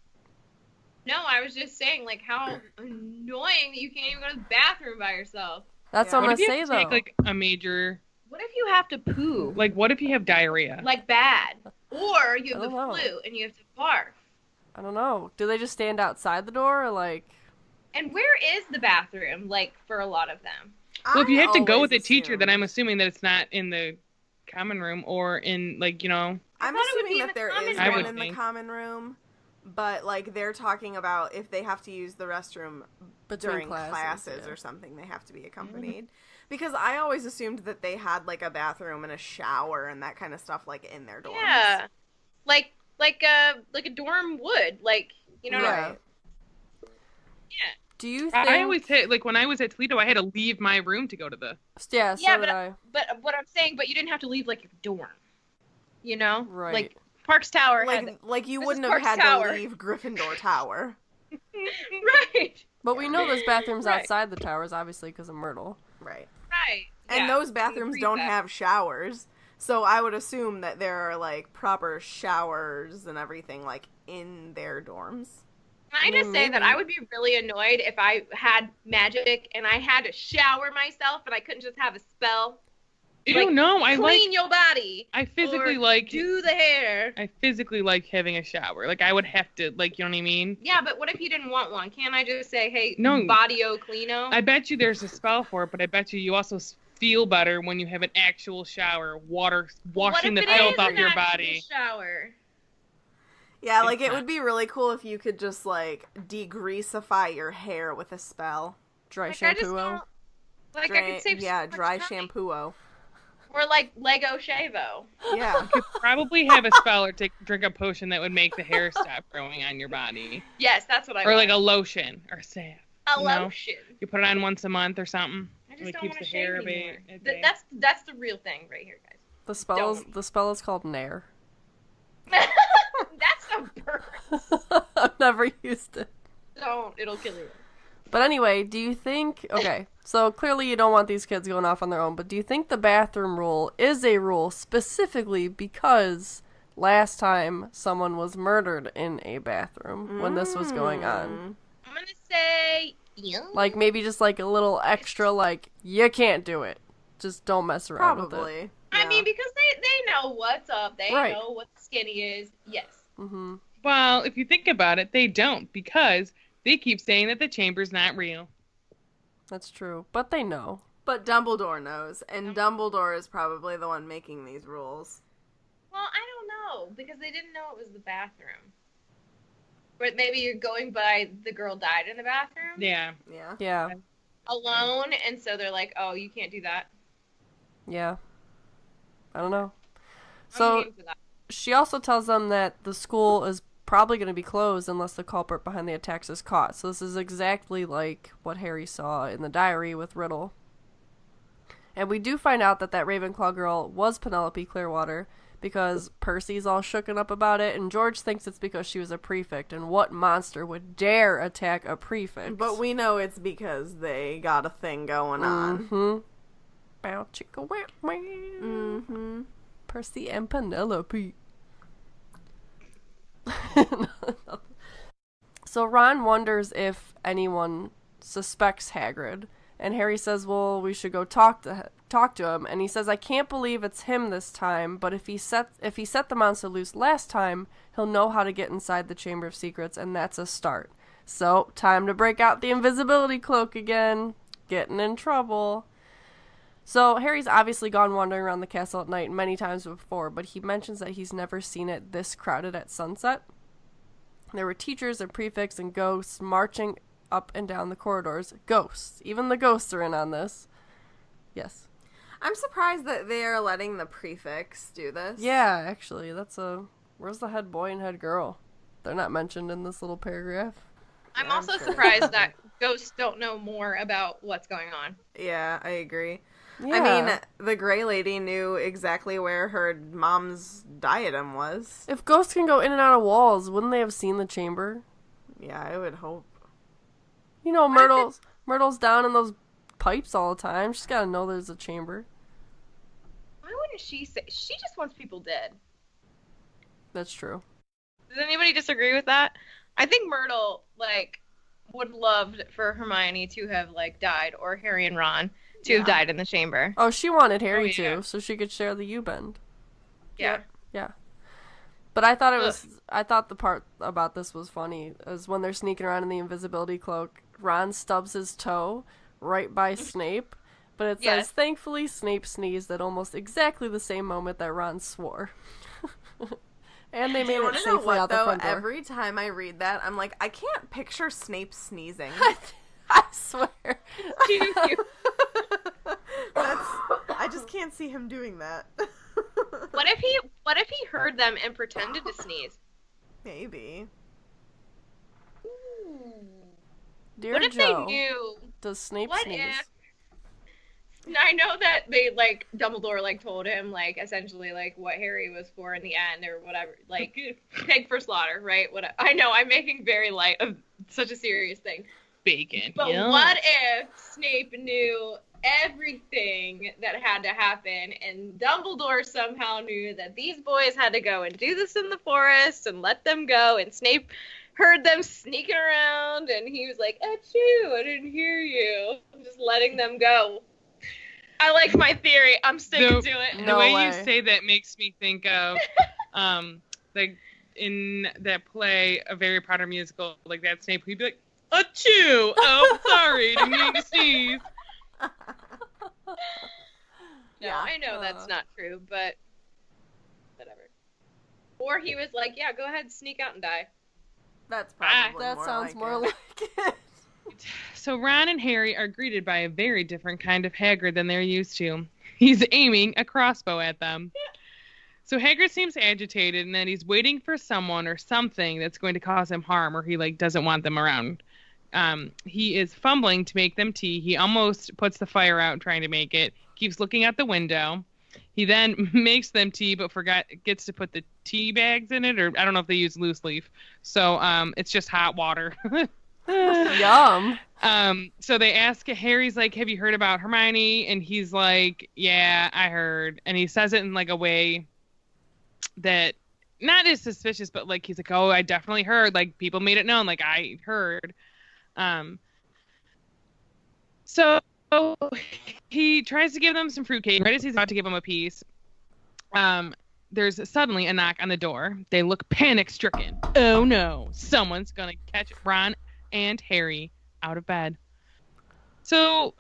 No, I was just saying, like, how annoying that you can't even go to the bathroom by yourself.
That's what I'm
What
going
if
to
you
say,
have to
though.
take, like, a major...
What if you have to poo?
Like, what if you have diarrhea?
Like, bad. Or you have
I
the
don't know.
flu and you have to barf.
I don't know. Do they just stand outside the door, or, like...
And where is the bathroom, like, for a lot of them?
Well, if you have to go with a
always
teacher, then
assumed-
I'm assuming that it's not in the common room or in, like, you know...
I'm
thought it would
assuming
be in
that
the
there
common
is
room. I
one
would
in the
think.
common room, but like they're talking about if they have to use the restroom
Between
during
classes,
classes
yeah.
or something, they have to be accompanied. Because I always assumed that they had like a bathroom and a shower and that kind of stuff like in their dorms.
Yeah. Like a dorm would. Like, you know what I mean?
Right.
Yeah.
Do you think...
I always had, like, when I was at Toledo, I had to leave my room to go to the...
Yeah, so
Yeah,
did I.
But what I'm saying, but you didn't have to leave, like, your dorm. You know?
Right.
Like, Parks Tower had...
Like you
This
wouldn't
is
have
Parks
had
Tower.
to leave Gryffindor Tower.
Right.
But we know there's bathrooms
Right.
outside the towers, obviously, because of Myrtle.
Right.
Right.
And
Yeah.
those bathrooms don't
prefect.
have showers. So I would assume that there are like proper showers and everything like in their dorms.
Can I just say that I would be really annoyed if I had magic and I had to shower myself and I couldn't just have a spell.
You
Like,
don't know. I like...
Clean your body.
I physically
or
like...
do the hair.
I physically like having a shower. Like, I would have to, like, you know what I mean?
Yeah, but what if you didn't want one? Can't I just say, hey,
No.
bodio cleano?
I bet you there's a spell for it, but I bet you also feel better when you have an actual shower, water washing the
what if it
filth
is
off
an
your
actual
body.
Shower?
Yeah, like
It's
it
not.
would be really cool if you could just like degreasify your hair with a spell.
Dry
Like, I just
shampoo.
don't... Like, I could save so much
dry
time.
shampoo.
Or like Lego Shavo.
Yeah.
Probably have a spell or drink a potion that would make the hair stop growing on your body.
Yes, that's what I
Or
want.
like a lotion or salve.
A
you know?
lotion.
You put it on once a month or something.
I just
It
don't
keeps
want
the
to
hair
shave anymore.
at bay.
That's the real thing right here, guys.
The spell is called Nair.
That's a bird.
I've never used it.
Don't. It'll kill you.
But anyway, do you think... Okay, so clearly you don't want these kids going off on their own, but do you think the bathroom rule is a rule specifically because last time someone was murdered in a bathroom when this was going on?
I'm going to say... Yeah.
Like, maybe just like a little extra, like, you can't do it. Just don't mess around with it.
Probably.
I mean, because they know what's up. They
Right.
know what the skinny is. Yes.
Mm-hmm.
Well, if you think about it, they don't because they keep saying that the chamber's not real.
That's true. But they know.
But Dumbledore knows, and Dumbledore is probably the one making these rules.
Well, I don't know, because they didn't know it was the bathroom. But maybe you're going by the girl died in the bathroom?
Yeah.
Yeah.
Yeah.
Alone, and so they're like, oh, you can't do that.
Yeah. I don't know.
I'm
So
game for that.
she also tells them that the school is probably going to be closed unless the culprit behind the attacks is caught. So this is exactly like what Harry saw in the diary with Riddle. And we do find out that Ravenclaw girl was Penelope Clearwater because Percy's all shooken up about it, and George thinks it's because she was a prefect, and what monster would dare attack a prefect?
But we know it's because they got a thing going on.
Mm-hmm. Bow chicka wow wow.
Mm-hmm.
Percy and Penelope. So Ron wonders if anyone suspects Hagrid, and Harry says, well, we should go talk to him, and he says, I can't believe it's him this time, but if he set the monster loose last time, he'll know how to get inside the Chamber of Secrets, and that's a start. So, time to break out the invisibility cloak again. Getting in trouble. So, Harry's obviously gone wandering around the castle at night many times before, but he mentions that he's never seen it this crowded at sunset. There were teachers and prefects and ghosts marching up and down the corridors. Ghosts. Even the ghosts are in on this. Yes.
I'm surprised that they are letting the prefects do this.
Yeah, actually, where's the head boy and head girl? They're not mentioned in this little paragraph.
I'm
Yeah, I'm
also
sure.
surprised that ghosts don't know more about what's going on.
Yeah, I agree.
Yeah.
I mean, the Grey Lady knew exactly where her mom's diadem was.
If ghosts can go in and out of walls, wouldn't they have seen the chamber?
Yeah, I would hope.
You know, Myrtle's down in those pipes all the time. She's gotta know there's a chamber.
Why wouldn't she say? She just wants people dead.
That's true.
Does anybody disagree with that? I think Myrtle, would love for Hermione to have, died, or Harry and Ron to have died in the chamber.
Oh, she wanted Harry
yeah.
to, so she could share the U-bend.
Yeah.
Yeah. But I thought the part about this was funny, is when they're sneaking around in the invisibility cloak, Ron stubs his toe right by Snape, but it says,
Yes.
thankfully Snape sneezed at almost exactly the same moment that Ron swore. And they made
You
it
want to know
safely
what,
out the
though?
front door.
Every time I read that, I'm like, I can't picture Snape sneezing.
I swear.
I just can't see him doing that.
What if he heard them and pretended to sneeze?
Maybe.
Dear
What if
Joe,
they knew?
does Snape
What
sneeze?
if? I know that they Dumbledore told him essentially what Harry was for in the end or whatever, pig for slaughter, right? I know I'm making very light of such a serious thing.
Bacon.
But
yeah.
what if Snape knew everything that had to happen, and Dumbledore somehow knew that these boys had to go and do this in the forest and let them go, and Snape heard them sneaking around, and he was like, achoo, I didn't hear you. I'm just letting them go. I like my theory. I'm sticking to it.
The
No
way
way.
you say that makes me think of, in that play, a Harry Potter musical, that Snape, he'd be like, achoo! Oh, sorry, didn't mean to sneeze.
No, I know that's not true, but whatever. Or he was like, yeah, go ahead, sneak out and die.
That's probably
That
more
sounds
like
more
it.
like it.
So Ron and Harry are greeted by a very different kind of Hagrid than they're used to. He's aiming a crossbow at them. So Hagrid seems agitated, and then he's waiting for someone or something that's going to cause him harm, or he doesn't want them around. He is fumbling to make them tea. He almost puts the fire out trying to make it. Keeps looking out the window. He then makes them tea, but gets to put the tea bags in it, or I don't know if they use loose leaf. So it's just hot water.
Yum.
So they ask, Harry's like, have you heard about Hermione? And he's like, yeah, I heard. And he says it in a way that not as suspicious, but he's like, oh, I definitely heard. People made it known. I heard. So he tries to give them some fruitcake. Right as he's about to give them a piece, there's suddenly a knock on the door. They look panic-stricken. Oh no, someone's gonna catch Ron and Harry out of bed. So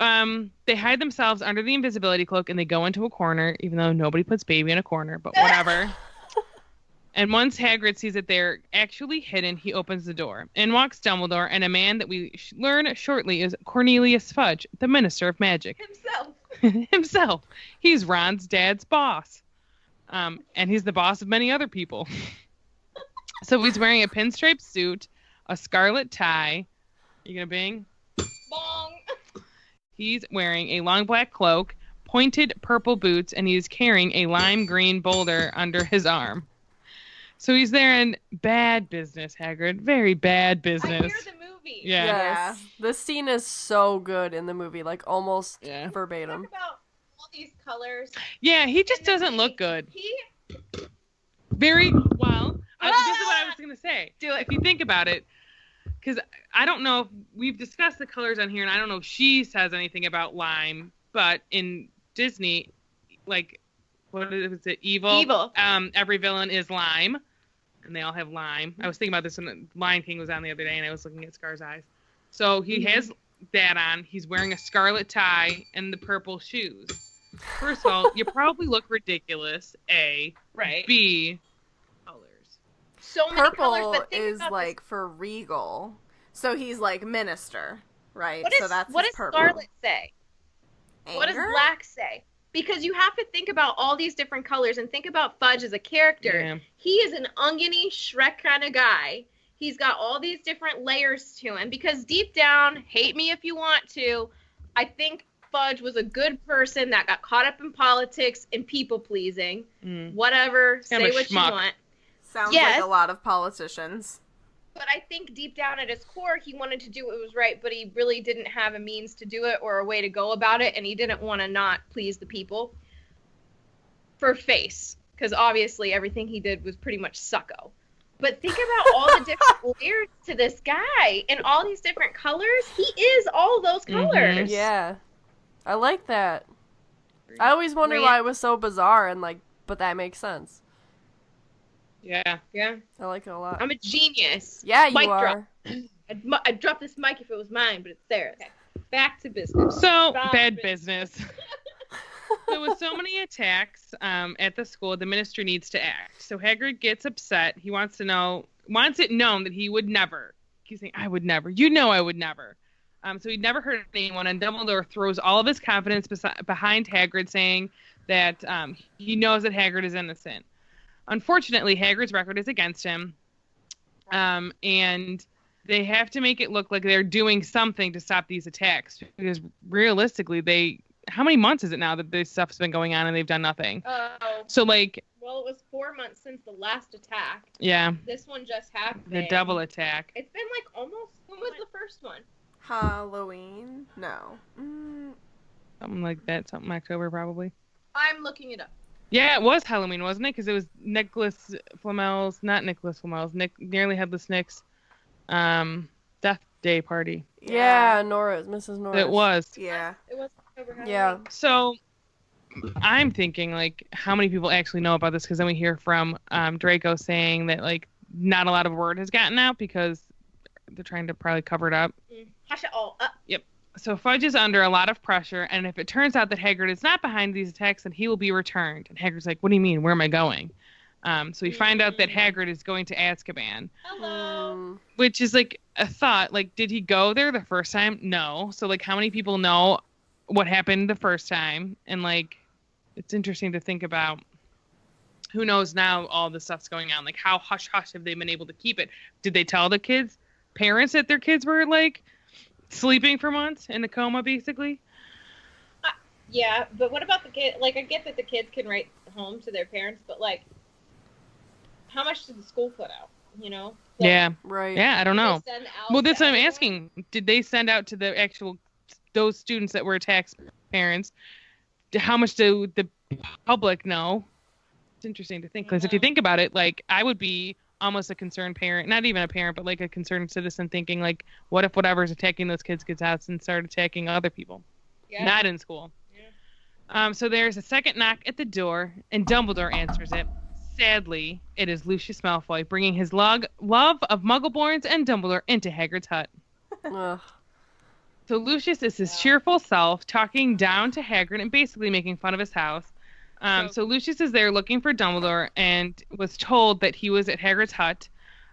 they hide themselves under the invisibility cloak and they go into a corner, even though nobody puts baby in a corner, but whatever. And once Hagrid sees that they're actually hidden, he opens the door. In walks Dumbledore, and a man that we learn shortly is Cornelius Fudge, the Minister of Magic. Himself. He's Ron's dad's boss. And he's the boss of many other people. So he's wearing a pinstripe suit, a scarlet tie. You gonna bing?
Bong.
He's wearing a long black cloak, pointed purple boots, and he's carrying a lime green boulder under his arm. So he's there in bad business, Hagrid. Very bad business.
I hear the movie.
Yeah.
Yes. This scene is so good in the movie, almost verbatim.
Talk about all these colors.
Yeah, he just doesn't look good. Very well. This is what I was going to say.
Do it.
If you think about it, because I don't know if we've discussed the colors on here, and I don't know if she says anything about lime, but in Disney, what is it? Evil. Every villain is lime. And they all have lime. I was thinking about this when Lion King was on the other day, and I was looking at Scar's eyes. So he has that on. He's wearing a scarlet tie and the purple shoes. First of all, you probably look ridiculous. A.
Right.
B. Colors.
So many
Purple
colors, but think
is
about this.
for regal. So he's minister, right?
What
so that's
what
his
does
purple.
Scarlet say?
Anger?
What does black say? Because you have to think about all these different colors and think about Fudge as a character.
Yeah.
He is an ungany Shrek kind of guy. He's got all these different layers to him because deep down, hate me if you want to, I think Fudge was a good person that got caught up in politics and people pleasing. Whatever, say what you want.
Sounds like a lot of politicians.
But I think deep down at his core, he wanted to do what was right, but he really didn't have a means to do it or a way to go about it, and he didn't want to not please the people for face, because obviously everything he did was pretty much sucko. But think about all the different layers to this guy and all these different colors. He is all those colors.
Yeah. I like that. I always wondered why it was so bizarre and but that makes sense.
Yeah.
Yeah.
I like it a lot.
I'm a genius.
Yeah, you
Mic
are.
drop. I'd drop this mic if it was mine, but it's theirs. Okay. Back to business.
So, bad business. So with so many attacks at the school, the minister needs to act. So Hagrid gets upset. He wants it known that he would never. He's saying, I would never. You know I would never. So he'd never hurt anyone, and Dumbledore throws all of his confidence behind Hagrid, saying that he knows that Hagrid is innocent. Unfortunately, Hagrid's record is against him, and they have to make it look like they're doing something to stop these attacks. Because realistically, how many months is it now that this stuff's been going on and they've done nothing? So well,
it was 4 months since the last attack.
Yeah.
This one just happened.
The double attack.
It's been almost. When was the first one?
Halloween? No.
Something like that. Something October probably.
I'm looking it up.
Yeah, it was Halloween, wasn't it? Because it was Nicholas Flamel's, not Nicholas Flamel's, Nearly Headless Nick's death day party.
Yeah, Mrs. Norris.
It was.
Yeah.
It was October Halloween.
Yeah.
So I'm thinking, how many people actually know about this? Because then we hear from Draco saying that, not a lot of word has gotten out because they're trying to probably cover it up.
Hush it all up.
Yep. So Fudge is under a lot of pressure, and if it turns out that Hagrid is not behind these attacks, then he will be returned. And Hagrid's like, what do you mean? Where am I going? So we find out that Hagrid is going to Azkaban.
Hello.
Which is, a thought. Did he go there the first time? No. So, how many people know what happened the first time? And, it's interesting to think about. Who knows now all the stuff's going on? Like, how hush-hush have they been able to keep it? Did they tell the parents that their kids were, like, sleeping for months in a coma, basically?
Yeah, but what about the kid? Like, I get that the kids can write home to their parents, but, like, how much did the school put out, you know? Like,
Yeah.
Right.
Yeah, I don't know.
send out
Well, that's
to
what I'm
everyone?
asking. Did they send out to the actual, those students that were attacked parents? How much do the public know? It's interesting to think, because if you think about it, like, I would be almost a concerned parent, not even a parent, but like a concerned citizen, thinking, like, what if whatever's attacking those kids gets out and start attacking other people?
Yeah.
Not in school. So there's a second knock at the door, and Dumbledore answers it. Sadly, it is Lucius Malfoy, bringing his love of Muggleborns and Dumbledore into Hagrid's hut.
Ugh.
So Lucius is his cheerful self, talking down to Hagrid and basically making fun of his house. So Lucius is there looking for Dumbledore and was told that he was at Hagrid's hut.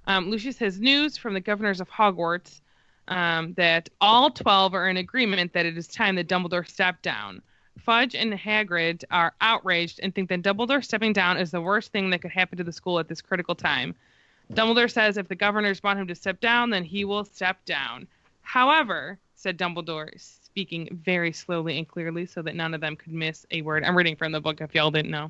Lucius has news from the governors of Hogwarts that all 12 are in agreement that it is time that Dumbledore step down. Fudge and Hagrid are outraged and think that Dumbledore stepping down is the worst thing that could happen to the school at this critical time. Dumbledore says if the governors want him to step down, then he will step down. However, said Dumbledore, speaking very slowly and clearly so that none of them could miss a word. I'm reading from the book if y'all didn't know.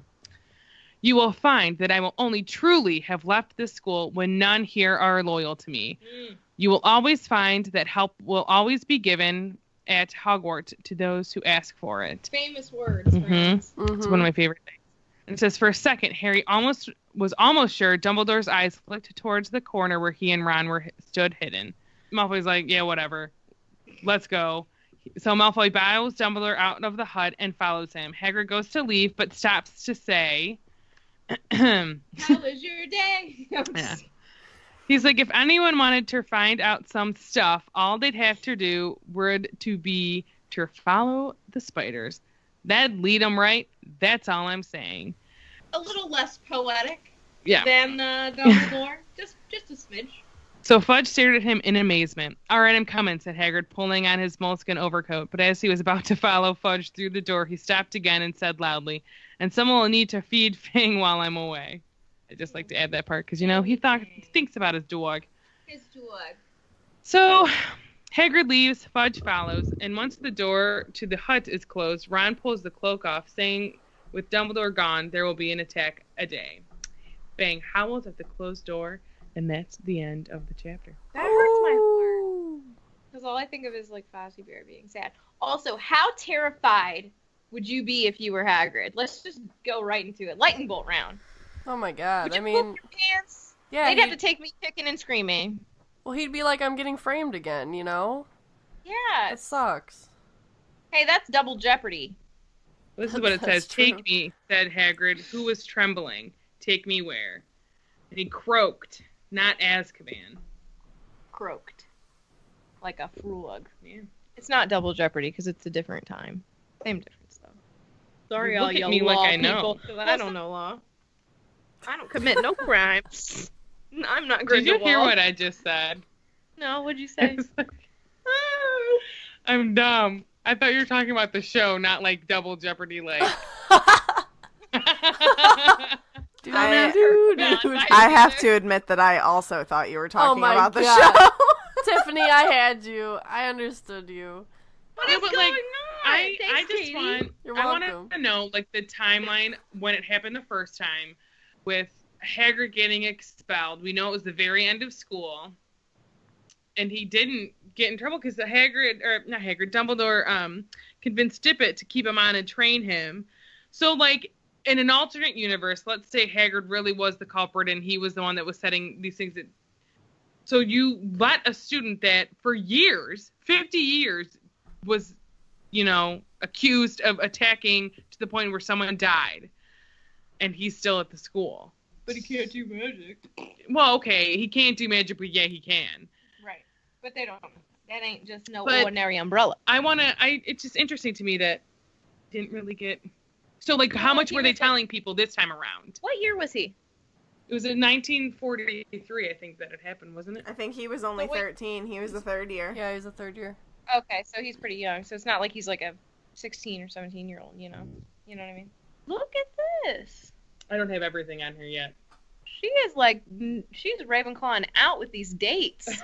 You will find that I will only truly have left this school when none here are loyal to me. You will always find that help will always be given at Hogwarts to those who ask for it.
Famous words, friends.
It's one of my favorite things. And it says, for a second, Harry was almost sure Dumbledore's eyes flicked towards the corner where he and Ron stood hidden. Malfoy's like, yeah, whatever. Let's go. So Malfoy bows Dumbledore out of the hut and follows him. Hagrid goes to leave, but stops to say...
How was your day?
Yeah. He's like, if anyone wanted to find out some stuff, all they'd have to do would to follow the spiders. That'd lead them right. That's all I'm saying.
A little less poetic
Yeah.
than Dumbledore. just a smidge.
So Fudge stared at him in amazement. All right, I'm coming, said Hagrid, pulling on his moleskin overcoat. But as he was about to follow Fudge through the door, he stopped again and said loudly, and someone will need to feed Fang while I'm away. I'd just like to add that part because, you know, he thinks about his dog.
His dog.
So Hagrid leaves, Fudge follows, and once the door to the hut is closed, Ron pulls the cloak off, saying, with Dumbledore gone, there will be an attack a day. Fang howls at the closed door, and that's the end of the chapter.
That hurts my heart. Because all I think of is, like, Fozzie Bear being sad. Also, how terrified would you be if you were Hagrid? Let's just go right into it. Lightning bolt round.
Oh my god.
Would you
I mean,
poop your pants?
yeah.
They'd have to take me kicking and screaming.
Well, he'd be like, I'm getting framed again, you know? That
Yes.
sucks.
Hey, that's double jeopardy.
This is what it
That's
says.
true.
Take me, said Hagrid, who was trembling. Take me where? And he croaked, not Azkaban.
Croaked. Like a frog.
Yeah.
It's not double jeopardy because it's a different time. Same difference, though. Sorry,
You
all
look at
you
me like
law
I know.
people. 'Cause I don't know law. I don't commit no crimes. I'm not going
Did you
to
hear
law.
what I just said?
No, what'd you say?
It's like, I'm dumb. I thought you were talking about the show, not like Double Jeopardy, like.
I have to admit that I also thought you were talking
my
about the
God.
show.
Tiffany, I had you. I understood you.
What
Yeah,
is
but,
going
like,
on?
I
Thanks,
just
Katie.
want
You're
I want
welcome.
to know like the timeline when it happened the first time with Hagrid getting expelled. We know it was the very end of school, and he didn't get in trouble because Dumbledore convinced Dippet to keep him on and train him. So like in an alternate universe, let's say Hagrid really was the culprit and he was the one that was setting these things. So you let a student that for years, 50 years, was, you know, accused of attacking to the point where someone died, and he's still at the school.
But he can't do magic.
Well, okay, he can't do magic, but yeah, he can.
Right. But they don't. That ain't just no
But-
ordinary umbrella.
It's just interesting to me that didn't really get. So, like, how much were they telling people this time around?
What year was he?
It was in 1943, I think, that it happened, wasn't it?
I think he was only
So wait-
13. He was the third year.
Yeah, he's a third year.
Okay, so he's pretty young. So it's not like he's like a 16 or 17-year-old, you know? You know what I mean? Look at this.
I don't have everything on here yet.
She's Ravenclawing out with these dates.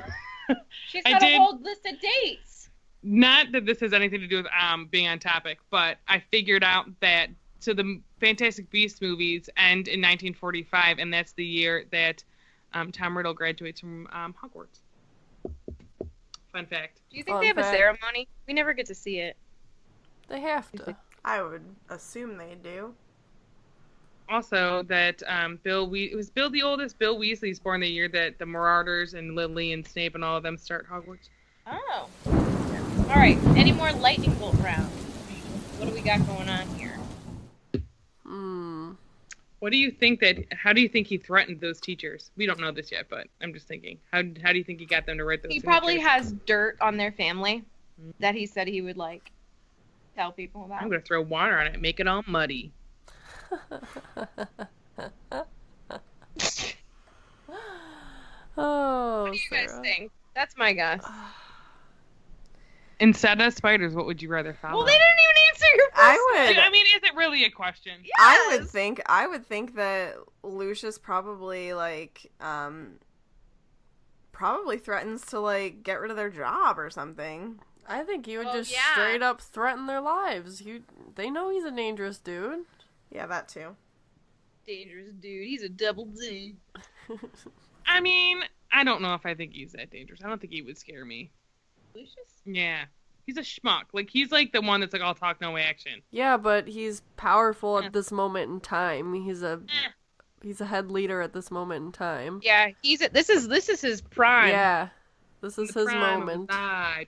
She's
I
got a
did-
whole list of dates.
Not that this has anything to do with being on topic, but I figured out that the Fantastic Beasts movies end in 1945, and that's the year that Tom Riddle graduates from Hogwarts. Fun fact.
Do you think
Fun
they have
fact.
a ceremony? We never get to see it.
They have to.
I would assume they do.
Also, that Bill the oldest. Bill Weasley's born the year that the Marauders and Lily and Snape and all of them start Hogwarts.
Oh. All right. Any more lightning bolt rounds? What do we got going on here?
What do you think how do you think he threatened those teachers? We don't know this yet, but I'm just thinking. How do you think he got them to write those
He
signatures?
probably has dirt on their family that he said he would like tell people about.
I'm going to throw water on it and make it all muddy.
Oh,
What do you guys
Sarah.
think? That's my guess.
Instead of spiders, what would you rather follow?
Well, they didn't even answer your first
I would.
I mean, is it really a question?
I would think that Lucius probably probably threatens to like get rid of their job or something.
I think he would
Well,
just
yeah.
straight up threaten their lives. They know he's a dangerous dude.
Yeah, that too.
Dangerous dude. He's a double D.
I mean, I don't know if I think he's that dangerous. I don't think he would scare me.
Lucius?
Yeah. He's a schmuck. Like, he's like the one that's like all talk, no action.
Yeah, but he's powerful at this moment in time. He's a head leader at this moment in time.
Yeah, this is his prime.
Yeah, this is his
Prime of
moment.
side.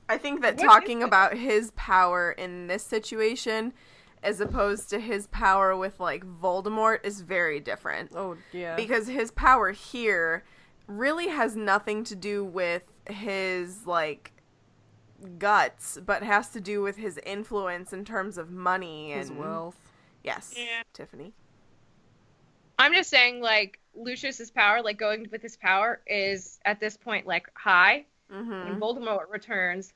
I think that
What
talking
is it?
about his power in this situation as opposed to his power with like Voldemort is very different.
Oh yeah,
Because his power here really has nothing to do with his like guts, but has to do with his influence in terms of money and
his wealth.
Yes,
Yeah.
Tiffany.
I'm just saying, like, Lucius's power, like, going with his power is, at this point, like, high.
Mm-hmm.
When Voldemort returns,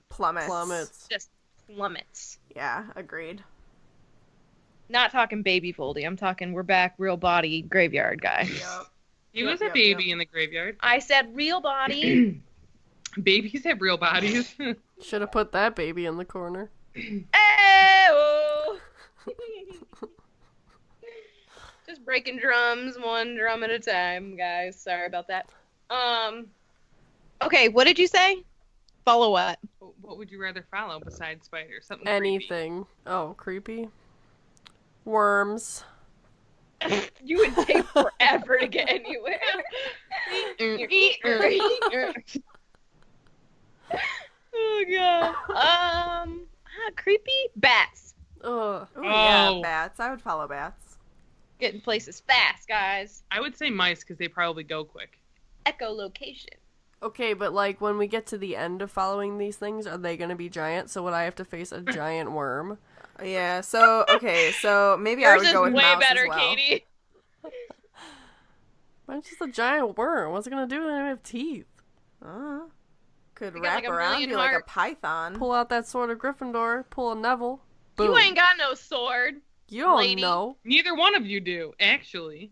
Plummets.
just plummets.
Yeah, agreed.
Not talking baby Voldy. I'm talking we're back, real body, graveyard guy.
Yep.
He
Yep,
was a
yep,
baby
yep.
in the graveyard.
I said real body.
Babies have real bodies.
Should have put that baby in the corner.
Ayo! Just breaking drums, one drum at a time, guys. Sorry about that. Okay, what did you say? Follow what?
What would you rather follow besides spiders? Something creepy.
Anything. Oh, creepy. Worms.
You would take forever to get anywhere. Oh god. Creepy bats.
Ugh.
Ooh, yeah,
Oh.
bats. I would follow bats.
Getting places fast, guys.
I would say mice because they probably go quick.
Echolocation.
Okay, but like when we get to the end of following these things, are they gonna be giant? So would I have to face a giant worm?
Yeah, so, okay, so maybe I
Yours
would
is
go with
way
mouse
better,
as well.
Katie.
Mine's just a giant worm. What's it gonna do when I have teeth?
Could
You got,
wrap
like, a
around
million
you like a
hearts.
python.
Pull out that sword of Gryffindor. Pull a Neville. Boom.
You ain't got no sword.
You don't
lady.
know.
Neither one of you do, actually.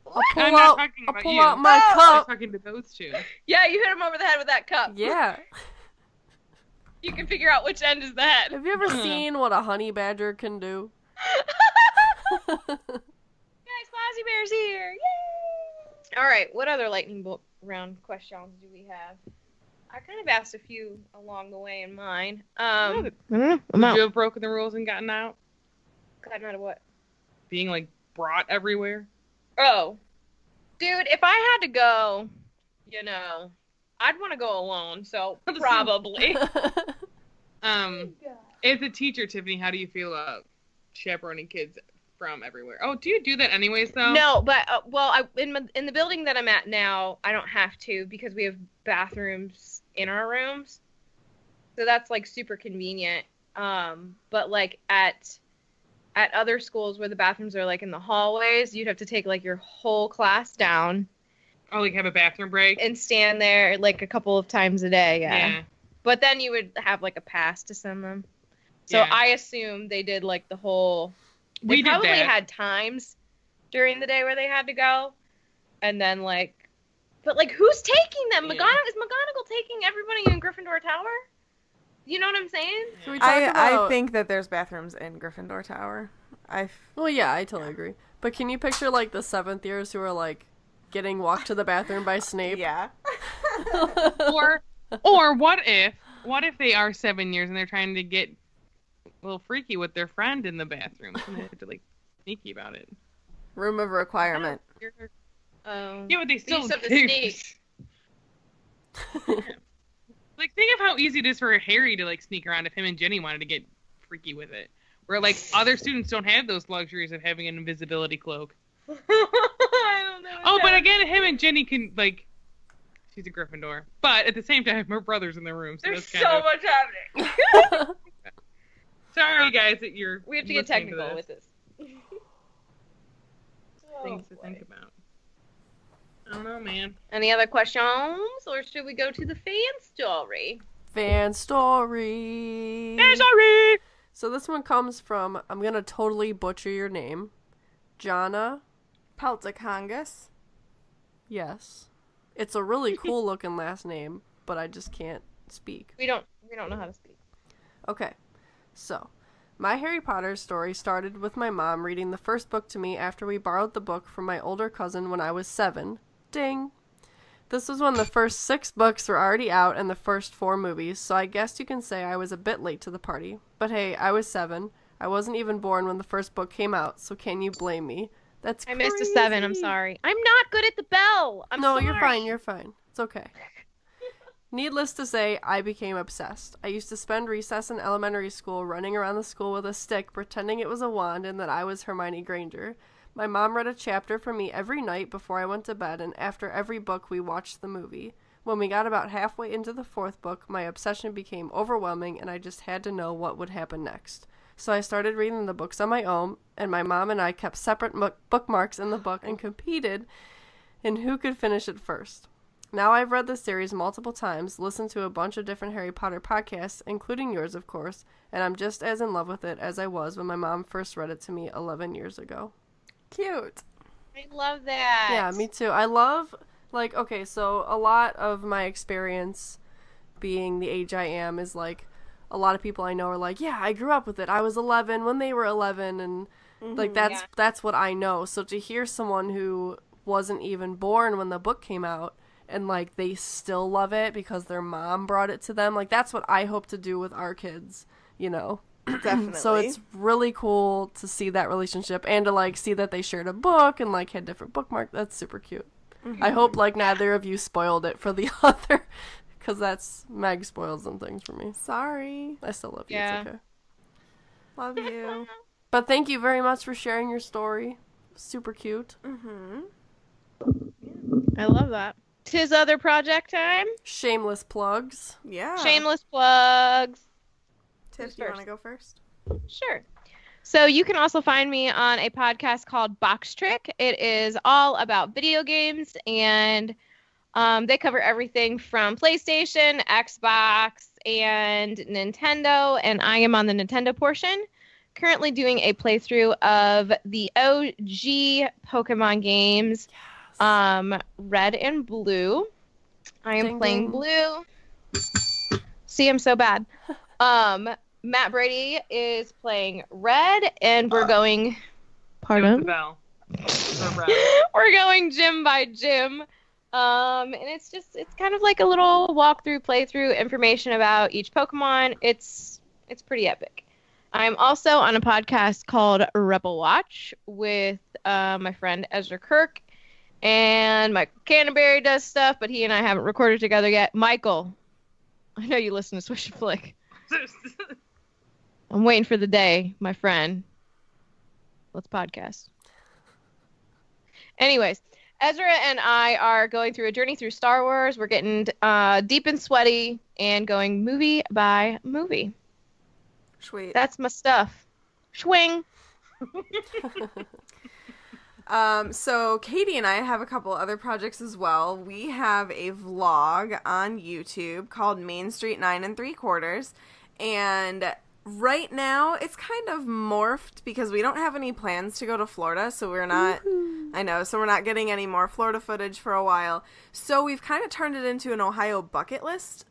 I'll pull
I'm not
out.
talking
I'll
about
pull
you.
out my
I'm
cup.
talking to those two.
Yeah, you hit him over the head with that cup.
Yeah.
You can figure out which end is the head.
Have you ever seen what a honey badger can do?
Guys, Fozzie Bear's here. Yay! All right, what other lightning bolt round questions do we have? I kind of asked a few along the way in mine.
Would you have broken the rules and gotten out?
God, not a what?
Being like brought everywhere?
Oh, dude, if I had to go, you know, I'd want to go alone. So probably.
As a teacher, Tiffany, how do you feel about chaperoning kids from everywhere? Oh, do you do that anyways, though?
No, but in the building that I'm at now, I don't have to because we have bathrooms in our rooms, so that's like super convenient. But like at other schools where the bathrooms are like in the hallways, you'd have to take like your whole class down
Oh, like have a bathroom break?
and stand there like a couple of times a day.
Yeah.
But then you would have like a pass to send them. So
Yeah.
I assume they did like the whole
We
They
did
probably
that.
had times during the day where they had to go, and then but who's taking them?
Yeah.
Is McGonagall taking everybody in Gryffindor Tower? You know what I'm saying?
Can we talk
I
about...
think that there's bathrooms in Gryffindor Tower.
Well, yeah, I totally agree. But can you picture, like, the 7th years who are, like, getting walked to the bathroom by Snape?
Yeah.
Or what if they are 7 years and they're trying to get a little freaky with their friend in the bathroom? And they have to, like, sneaky about it.
Room of requirement.
Oh.
Yeah, but they still
Use of the sneak.
Like, think of how easy it is for Harry to, like, sneak around if him and Jenny wanted to get freaky with it. Where, like, other students don't have those luxuries of having an invisibility cloak.
I don't know.
Oh, but again, him and Jenny can, like, she's a Gryffindor. But at the same time, her brother's in the room, so
There's
that's
so
kind of...
much happening.
Sorry, guys, that you're
We have to get
listening
technical with this.
Things to think about. I don't know, man.
Any other questions, or should we go to the fan story?
Fan story.
Sorry!
So this one comes from, I'm going to totally butcher your name, Jana.
Peltacongus.
Yes. It's a really cool looking last name, but I just can't speak.
We don't know how to speak.
Okay. So, my Harry Potter story started with my mom reading the first book to me after we borrowed the book from my older cousin when I was 7. Ding. This was when the first 6 books were already out and the first 4 movies, so I guess you can say I was a bit late to the party. But hey, I was 7. I wasn't even born when the first book came out, so can you blame me? That's
I
crazy.
missed a 7. I'm sorry. I'm not good at the bell.
No,
sorry.
you're fine. You're fine. It's okay. Needless to say, I became obsessed. I used to spend recess in elementary school running around the school with a stick, pretending it was a wand and that I was Hermione Granger. My mom read a chapter for me every night before I went to bed, and after every book, we watched the movie. When we got about halfway into the 4th book, my obsession became overwhelming, and I just had to know what would happen next. So I started reading the books on my own, and my mom and I kept separate bookmarks in the book and competed in who could finish it first. Now I've read the series multiple times, listened to a bunch of different Harry Potter podcasts, including yours, of course, and I'm just as in love with it as I was when my mom first read it to me 11 years ago.
Cute.
I love that.
Yeah, me too. I love, like, okay, so a lot of my experience being the age I am is, like, a lot of people I know are like, yeah, I grew up with it. I was 11 when they were 11, and, like, that's what I know. So to hear someone who wasn't even born when the book came out, and, like, they still love it because their mom brought it to them, like, that's what I hope to do with our kids, you know?
Definitely.
So it's really cool to see that relationship and to, like, see that they shared a book and, like, had different bookmarks. That's super cute. I hope, like, neither of you spoiled it for the other, because that's Meg spoils some things for me.
Sorry.
I still love you.
Yeah.
It's okay.
Love you.
But thank you very much for sharing your story. Super cute.
I love that. 'Tis other project time.
Shameless plugs.
Yeah.
Shameless plugs.
Tiff, do you want to go first?
Sure. So you can also find me on a podcast called Box Trick. It is all about video games, and they cover everything from PlayStation, Xbox, and Nintendo, and I am on the Nintendo portion. Currently doing a playthrough of the OG Pokemon games, Red and Blue. I am
Ding,
playing
ding.
Blue. See, I'm so bad. Matt Brady is playing Red, and we're going. Pardon?
Bell.
We're going gym by gym. And it's kind of like a little walkthrough, playthrough, information about each Pokemon. It's pretty epic. I'm also on a podcast called Rebel Watch with my friend Ezra Kirk, and Michael Canterbury does stuff, but he and I haven't recorded together yet. Michael, I know you listen to Swish and Flick. I'm waiting for the day, my friend. Let's podcast. Anyways, Ezra and I are going through a journey through Star Wars. We're getting deep and sweaty and going movie by movie.
Sweet.
That's my stuff. Swing.
So Katie and I have a couple other projects as well. We have a vlog on YouTube called Main Street 9 3/4, and Right now, it's kind of morphed because we don't have any plans to go to Florida, so we're not, so we're not getting any more Florida footage for a while. So we've kind of turned it into an Ohio bucket list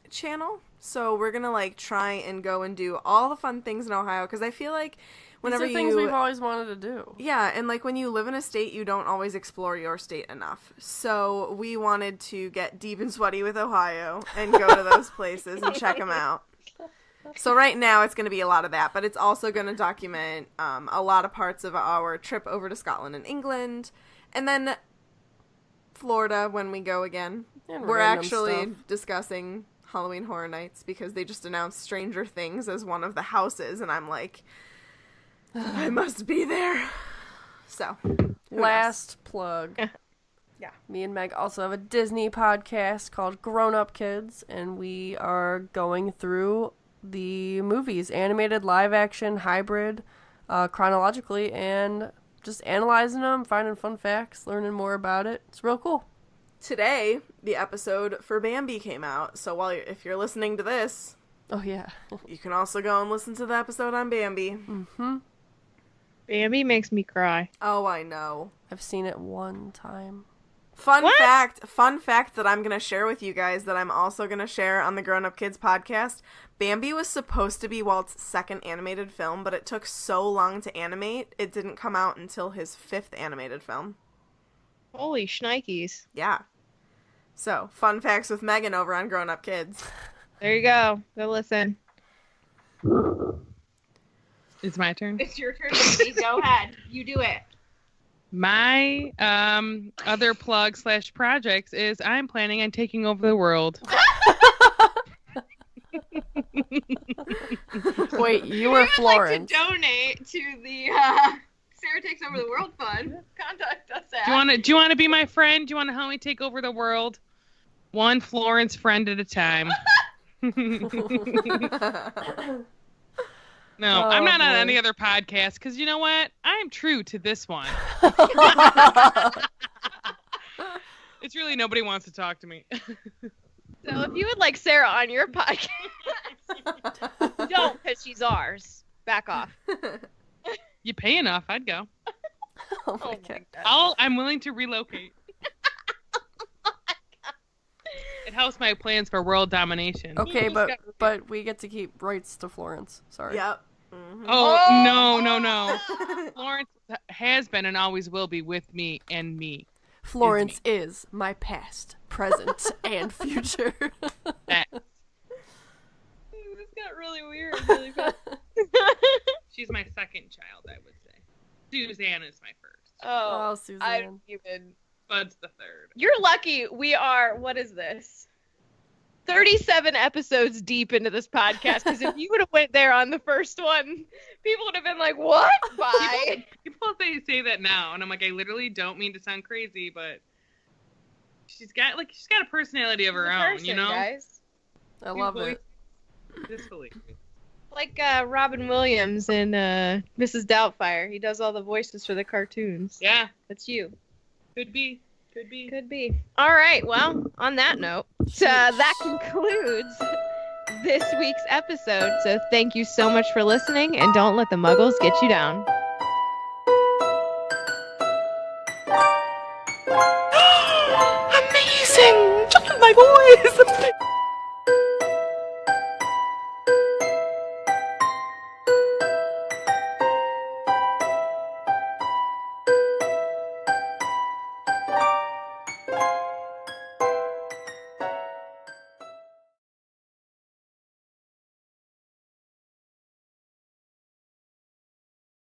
channel. So we're going to, like, try and go and do all the fun things in Ohio, because I feel like whenever
These are things we've always wanted to do.
Yeah, and, like, when you live in a state, you don't always explore your state enough. So we wanted to get deep and sweaty with Ohio and go to those places and check them out. So right now it's going to be a lot of that, but it's also going to document a lot of parts of our trip over to Scotland and England, and then Florida when we go again.
And
we're
random
actually
stuff.
discussing Halloween Horror Nights because they just announced Stranger Things as one of the houses, and I'm like, I must be there. So,
Last plug.
Yeah.
Me and Meg also have a Disney podcast called Grown Up Kids, and we are going through the movies, animated, live action, hybrid, chronologically, and just analyzing them, finding fun facts, learning more about it. It's real cool.
Today, the episode for Bambi came out, so if you're listening to this,
Oh, yeah.
you can also go and listen to the episode on Bambi.
Mm-hmm.
Bambi makes me cry.
Oh, I know.
I've seen it one time.
Fun fact that I'm going to share with you guys that I'm also going to share on the Grown Up Kids podcast. Bambi was supposed to be Walt's second animated film, but it took so long to animate, it didn't come out until his 5th animated film.
Holy shnikes.
Yeah. So, fun facts with Megan over on Grown Up Kids.
There you go. Go listen.
It's my turn.
It's your turn, baby. Go ahead. You do it.
My other plug / projects is I'm planning on taking over the world.
Wait, you were Florence.
Like to donate to the Sarah Takes Over the World Fund. Contact us at.
Do you want to be my friend? Do you want to help me take over the world? One Florence friend at a time. No, I'm not on any other podcast because you know what? I'm true to this one. It's really nobody wants to talk to me.
So if you would like Sarah on your podcast, don't, because she's ours. Back off.
You pay enough, I'd go.
Oh my God.
I'm willing to relocate. It helps my plans for world domination.
Okay, but we get to keep rights to Florence. Sorry.
Yep. Mm-hmm.
Oh, no. Florence has been and always will be with me and me.
Florence is my past, present, and future.
That.
This got really weird really fast.
She's my second child, I would say. Suzanne is my first.
Oh, Suzanne.
I don't even.
Bud's the third.
You're lucky. We are. What is this? 37 episodes deep into this podcast. Because if you would have went there on the first one, people would have been like, "What?" Bye.
People say that now, and I'm like, I literally don't mean to sound crazy, but she's got a personality of her own, you know.
Guys.
I love it.
Disbelief.
Like Robin Williams in Mrs. Doubtfire. He does all the voices for the cartoons.
Yeah,
That's you.
could be.
All right. Well, on that note, that concludes this week's episode. So thank you so much for listening, and don't let the muggles get you down.
Amazing! Just my voice!